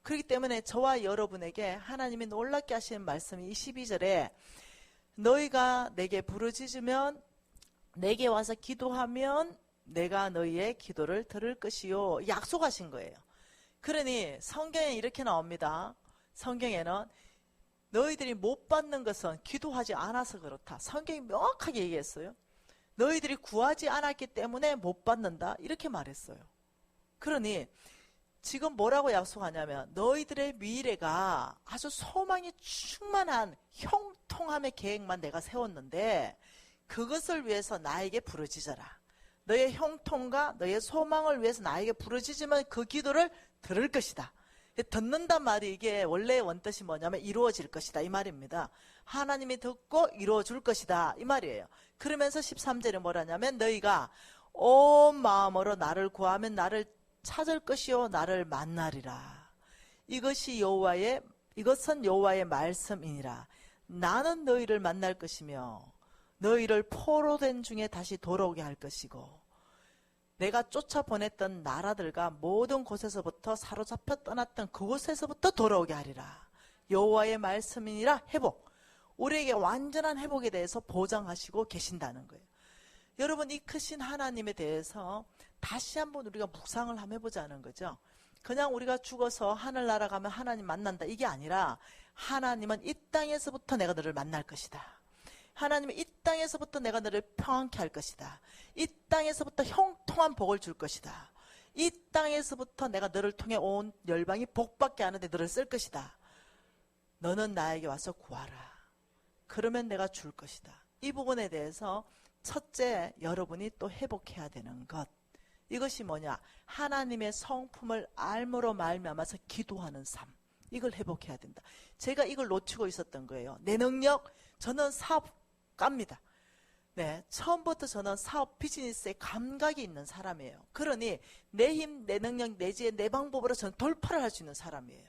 그렇기 때문에 저와 여러분에게 하나님이 놀랍게 하시는 말씀이 22절에 너희가 내게 부르짖으면 내게 와서 기도하면 내가 너희의 기도를 들을 것이요. 약속하신 거예요. 그러니 성경에 이렇게 나옵니다. 성경에는 너희들이 못 받는 것은 기도하지 않아서 그렇다. 성경이 명확하게 얘기했어요. 너희들이 구하지 않았기 때문에 못 받는다. 이렇게 말했어요. 그러니 지금 뭐라고 약속하냐면 너희들의 미래가 아주 소망이 충만한 형통함의 계획만 내가 세웠는데 그것을 위해서 나에게 부르짖어라. 너의 형통과 너의 소망을 위해서 나에게 부르짖으면 그 기도를 들을 것이다. 듣는단 말이 이게 원래 원뜻이 뭐냐면 이루어질 것이다 이 말입니다. 하나님이 듣고 이루어 줄 것이다 이 말이에요. 그러면서 13절에 뭐라냐면 너희가 온 마음으로 나를 구하면 나를 찾을 것이요 나를 만나리라. 이것은 여호와의 말씀이니라. 나는 너희를 만날 것이며 너희를 포로된 중에 다시 돌아오게 할 것이고 내가 쫓아보냈던 나라들과 모든 곳에서부터 사로잡혀 떠났던 그곳에서부터 돌아오게 하리라. 여호와의 말씀이니라. 회복. 우리에게 완전한 회복에 대해서 보장하시고 계신다는 거예요. 여러분 이 크신 하나님에 대해서 다시 한번 우리가 묵상을 한번 해보자는 거죠. 그냥 우리가 죽어서 하늘나라 가면 하나님 만난다 이게 아니라 하나님은 이 땅에서부터 내가 너를 만날 것이다. 하나님은 이 땅에서부터 내가 너를 평안케 할 것이다. 이 땅에서부터 형통한 복을 줄 것이다. 이 땅에서부터 내가 너를 통해 온 열방이 복받게 하는데 너를 쓸 것이다. 너는 나에게 와서 구하라. 그러면 내가 줄 것이다. 이 부분에 대해서 첫째 여러분이 또 회복해야 되는 것. 이것이 뭐냐? 하나님의 성품을 알므로 말미암아서 기도하는 삶. 이걸 회복해야 된다. 제가 이걸 놓치고 있었던 거예요. 내 능력, 저는 사업가입니다. 네, 처음부터 저는 사업 비즈니스에 감각이 있는 사람이에요. 그러니 내 힘, 내 능력, 내 지혜, 내 방법으로 저는 돌파를 할 수 있는 사람이에요.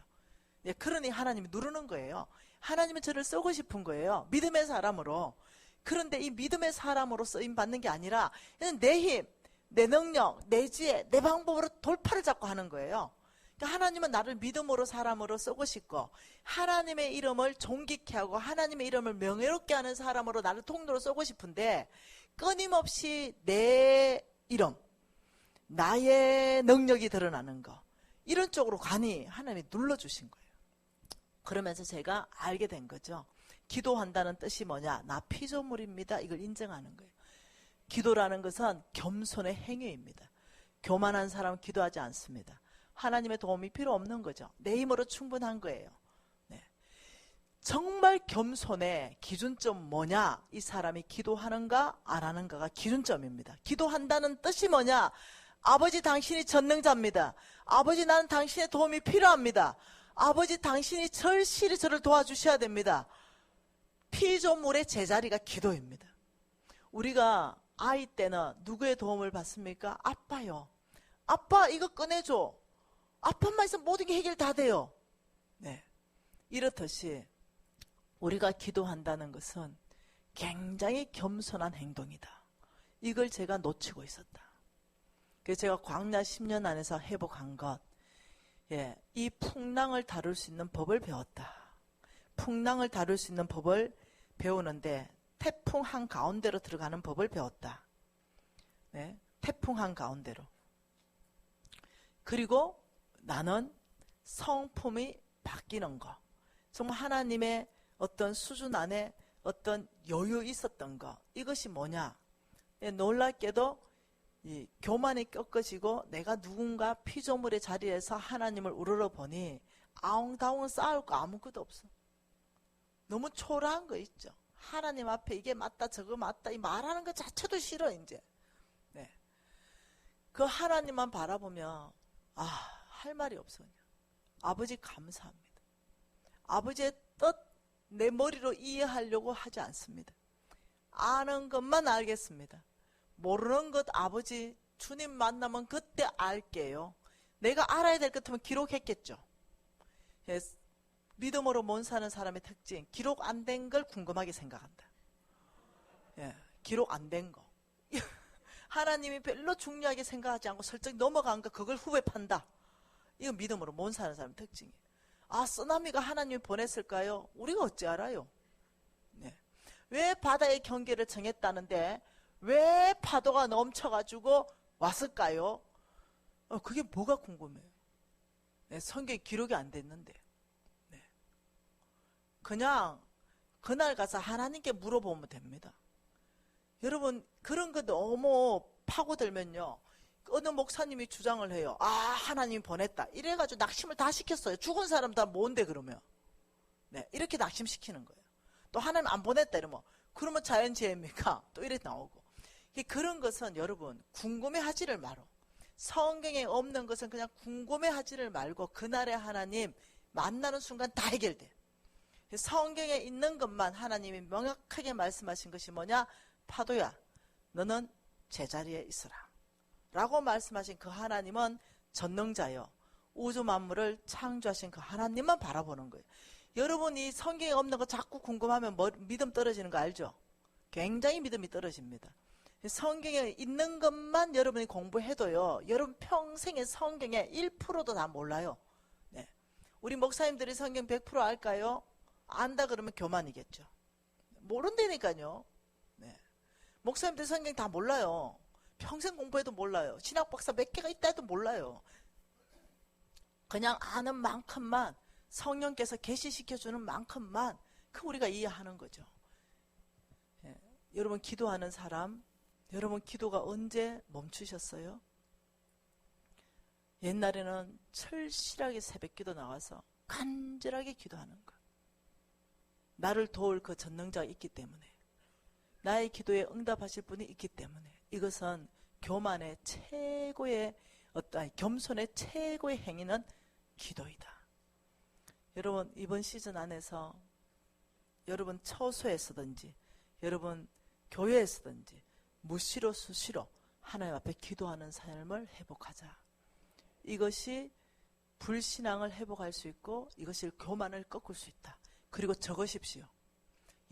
네, 그러니 하나님이 누르는 거예요. 하나님은 저를 쓰고 싶은 거예요. 믿음의 사람으로. 그런데 이 믿음의 사람으로 쓰임 받는 게 아니라 내 힘, 내 능력, 내 지혜, 내 방법으로 돌파를 자꾸 하는 거예요. 그러니까 하나님은 나를 믿음으로 사람으로 쓰고 싶고 하나님의 이름을 존귀케 하고 하나님의 이름을 명예롭게 하는 사람으로 나를 통로로 쓰고 싶은데 끊임없이 내 이름, 나의 능력이 드러나는 거 이런 쪽으로 가니 하나님이 눌러주신 거예요. 그러면서 제가 알게 된 거죠. 기도한다는 뜻이 뭐냐? 나 피조물입니다. 이걸 인정하는 거예요. 기도라는 것은 겸손의 행위입니다. 교만한 사람은 기도하지 않습니다. 하나님의 도움이 필요 없는 거죠. 내 힘으로 충분한 거예요. 네. 정말 겸손의 기준점 뭐냐? 이 사람이 기도하는가 안 하는가가 기준점입니다. 기도한다는 뜻이 뭐냐? 아버지 당신이 전능자입니다. 아버지 나는 당신의 도움이 필요합니다. 아버지 당신이 절실히 저를 도와주셔야 됩니다. 피조물의 제자리가 기도입니다. 우리가 아이 때는 누구의 도움을 받습니까? 아빠요. 아빠 이거 꺼내줘. 아빠만 있으면 모든 게 해결 다 돼요. 네, 이렇듯이 우리가 기도한다는 것은 굉장히 겸손한 행동이다. 이걸 제가 놓치고 있었다. 그래서 제가 광야 10년 안에서 회복한 것, 이 풍랑을 다룰 수 있는 법을 배웠다. 풍랑을 다룰 수 있는 법을 배우는데 태풍 한가운데로 들어가는 법을 배웠다. 네, 태풍 한가운데로. 그리고 나는 성품이 바뀌는 거. 정말 하나님의 어떤 수준 안에 어떤 여유 있었던 거. 이것이 뭐냐? 놀랍게도 이 교만이 꺾어지고 내가 누군가 피조물의 자리에서 하나님을 우러러 보니 아웅다웅 싸울 거 아무것도 없어. 너무 초라한 거 있죠. 하나님 앞에 이게 맞다 저거 맞다 이 말하는 것 자체도 싫어 이제. 네. 그 하나님만 바라보면 할 말이 없어. 그냥. 아버지 감사합니다. 아버지의 뜻 내 머리로 이해하려고 하지 않습니다. 아는 것만 알겠습니다. 모르는 것 아버지 주님 만나면 그때 알게요. 내가 알아야 될 것 같으면 기록했겠죠. 믿음으로 못 사는 사람의 특징, 기록 안 된 걸 궁금하게 생각한다. 기록 안 된 거. 하나님이 별로 중요하게 생각하지 않고 슬쩍 넘어간 거 그걸 후회 판다. 이건 믿음으로 못 사는 사람의 특징이에요. 아, 쓰나미가 하나님이 보냈을까요? 우리가 어찌 알아요? 네. 왜 바다의 경계를 정했다는데 왜 파도가 넘쳐가지고 왔을까요? 그게 뭐가 궁금해요. 네, 성경에 기록이 안 됐는데. 네. 그냥 그날 가서 하나님께 물어보면 됩니다. 여러분 그런 거 너무 파고들면요. 어느 목사님이 주장을 해요. 아, 하나님이 보냈다. 이래가지고 낙심을 다 시켰어요. 죽은 사람 다 뭔데 그러면. 네, 이렇게 낙심시키는 거예요. 또 하나님 안 보냈다 이러면 그러면 자연재해입니까? 또 이래 나오고. 그런 것은 여러분 궁금해하지를 말어. 성경에 없는 것은 그냥 궁금해하지를 말고 그날의 하나님 만나는 순간 다 해결돼. 성경에 있는 것만 하나님이 명확하게 말씀하신 것이 뭐냐? 파도야, 너는 제자리에 있으라 라고 말씀하신 그 하나님은 전능자요, 우주 만물을 창조하신 그 하나님만 바라보는 거예요. 여러분이 성경에 없는 거 자꾸 궁금하면 믿음 떨어지는 거 알죠? 굉장히 믿음이 떨어집니다. 성경에 있는 것만 여러분이 공부해도요, 여러분 평생에 성경에 1%도 다 몰라요. 네. 우리 목사님들이 성경 100% 알까요? 안다 그러면 교만이겠죠. 모른다니까요. 네. 목사님들 성경 다 몰라요. 평생 공부해도 몰라요. 신학 박사 몇 개가 있다 해도 몰라요. 그냥 아는 만큼만, 성령께서 계시시켜주는 만큼만 그 우리가 이해하는 거죠. 예. 여러분 기도하는 사람, 여러분 기도가 언제 멈추셨어요? 옛날에는 철실하게 새벽기도 나와서 간절하게 기도하는 거. 나를 도울 그 전능자가 있기 때문에, 나의 기도에 응답하실 분이 있기 때문에. 이것은 교만의 최고의 겸손의 최고의 행위는 기도이다. 여러분 이번 시즌 안에서 여러분 처소에서든지 여러분 교회에서든지 무시로 수시로 하나님 앞에 기도하는 삶을 회복하자. 이것이 불신앙을 회복할 수 있고 이것이 교만을 꺾을 수 있다. 그리고 적으십시오.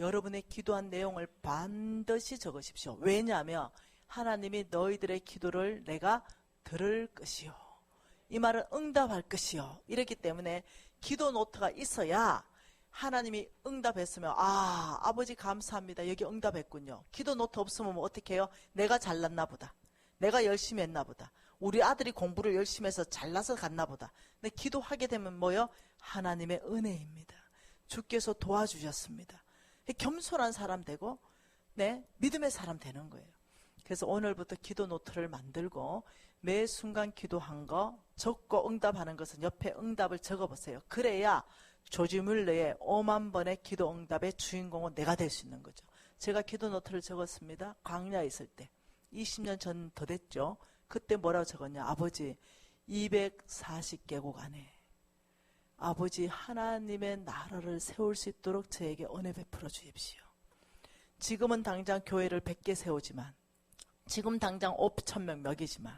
여러분의 기도한 내용을 반드시 적으십시오. 왜냐하면 하나님이 너희들의 기도를 내가 들을 것이요, 이 말은 응답할 것이요, 이랬기 때문에 기도 노트가 있어야 하나님이 응답했으면 아, 아버지 감사합니다, 여기 응답했군요. 기도 노트 없으면 뭐 어떻게 해요? 내가 잘났나 보다, 내가 열심히 했나 보다, 우리 아들이 공부를 열심히 해서 잘나서 갔나 보다. 근데 기도하게 되면 뭐요? 하나님의 은혜입니다. 주께서 도와주셨습니다. 겸손한 사람 되고, 네, 믿음의 사람 되는 거예요. 그래서 오늘부터 기도 노트를 만들고 매 순간 기도한 거 적고 응답하는 것은 옆에 응답을 적어보세요. 그래야 조지 뮬러의 5만 번의 기도 응답의 주인공은 내가 될 수 있는 거죠. 제가 기도 노트를 적었습니다. 광야에 있을 때 20년 전 더 됐죠. 그때 뭐라고 적었냐? 아버지 240개국 안에 아버지 하나님의 나라를 세울 수 있도록 저에게 은혜 베풀어 주십시오. 지금은 당장 교회를 100개 세우지만, 지금 당장 5,000명 먹이지만,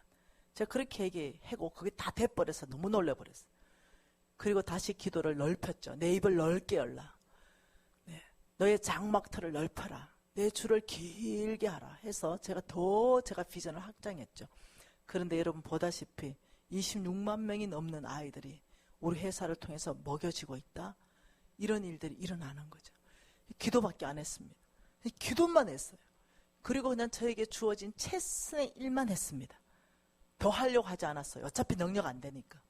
제가 그렇게 얘기하고 그게 다 돼버려서 너무 놀래버렸어요. 그리고 다시 기도를 넓혔죠. 내 입을 넓게 열라. 네. 너의 장막터를 넓혀라. 내 줄을 길게 하라 해서 제가 비전을 확장했죠. 그런데 여러분 보다시피 26만 명이 넘는 아이들이 우리 회사를 통해서 먹여지고 있다. 이런 일들이 일어나는 거죠. 기도밖에 안 했습니다. 기도만 했어요. 그리고 그냥 저에게 주어진 최선의 일만 했습니다. 더 하려고 하지 않았어요. 어차피 능력 안 되니까.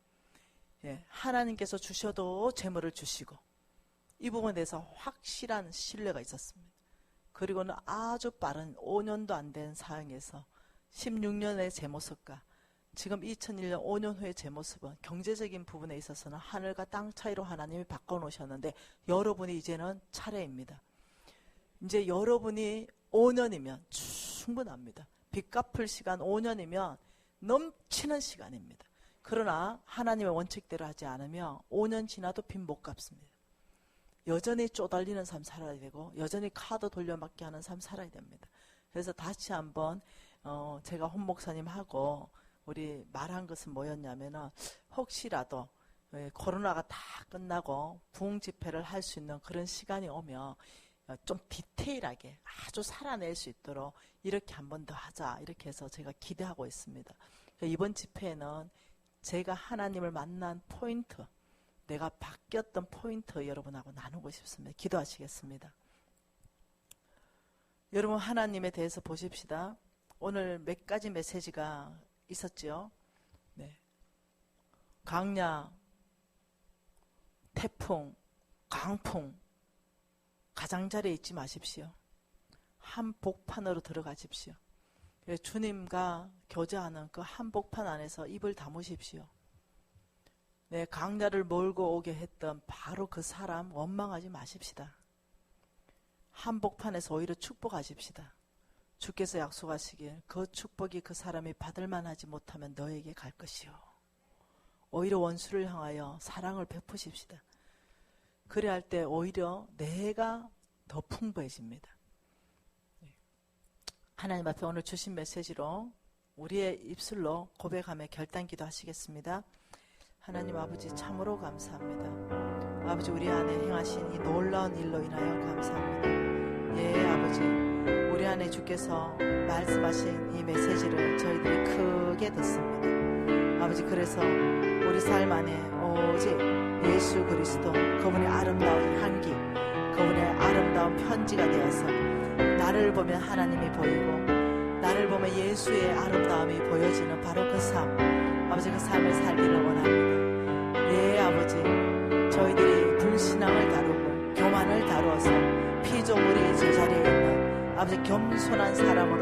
예, 하나님께서 주셔도 재물을 주시고, 이 부분에 대해서 확실한 신뢰가 있었습니다. 그리고는 아주 빠른 5년도 안 된 사항에서 16년의 제 모습과 지금 2001년 5년 후의 제 모습은 경제적인 부분에 있어서는 하늘과 땅 차이로 하나님이 바꿔놓으셨는데, 여러분이 이제는 차례입니다. 이제 여러분이 5년이면 충분합니다. 빚 갚을 시간 5년이면 넘치는 시간입니다. 그러나 하나님의 원칙대로 하지 않으면 5년 지나도 빚 못 갚습니다. 여전히 쪼달리는 삶 살아야 되고 여전히 카드 돌려막기 하는 삶 살아야 됩니다. 그래서 다시 한번 제가 홍 목사님하고 우리 말한 것은 뭐였냐면은 혹시라도 코로나가 다 끝나고 부흥 집회를 할 수 있는 그런 시간이 오면 좀 디테일하게 아주 살아낼 수 있도록 이렇게 한 번 더 하자 이렇게 해서 제가 기대하고 있습니다. 이번 집회에는 제가 하나님을 만난 포인트, 내가 바뀌었던 포인트 여러분하고 나누고 싶습니다. 기도하시겠습니다. 여러분 하나님에 대해서 보십시다. 오늘 몇 가지 메시지가 있었죠. 네. 강야, 태풍, 강풍 가장자리에 있지 마십시오. 한복판으로 들어가십시오. 주님과 교제하는 그 한복판 안에서 입을 다무십시오. 네, 강야를 몰고 오게 했던 바로 그 사람 원망하지 마십시다. 한복판에서 오히려 축복하십시다. 주께서 약속하시길 그 축복이 그 사람이 받을 만하지 못하면 너에게 갈 것이요. 오히려 원수를 향하여 사랑을 베푸십시다. 그래야 할 때 오히려 내가 더 풍부해집니다. 하나님 앞에 오늘 주신 메시지로 우리의 입술로 고백하며 결단기도 하시겠습니다. 하나님 아버지 참으로 감사합니다. 아버지 우리 안에 행하신 이 놀라운 일로 인하여 감사합니다. 예 아버지 우리 안에 주께서 말씀하신 이 메시지를 저희들이 크게 듣습니다. 아버지 그래서 우리 삶 안에 오직 예수 그리스도 그분의 아름다운 향기 그분의 아름다운 편지가 되어서 나를 보면 하나님이 보이고 나를 보면 예수의 아름다움이 보여지는 바로 그 삶 아버지 그 삶을 살기를 원합니다. 예 아버지 저희들이 불신앙을 다루고 교만을 다루어서 피조물이 제자리에 있는 아버지 겸손한 사람으로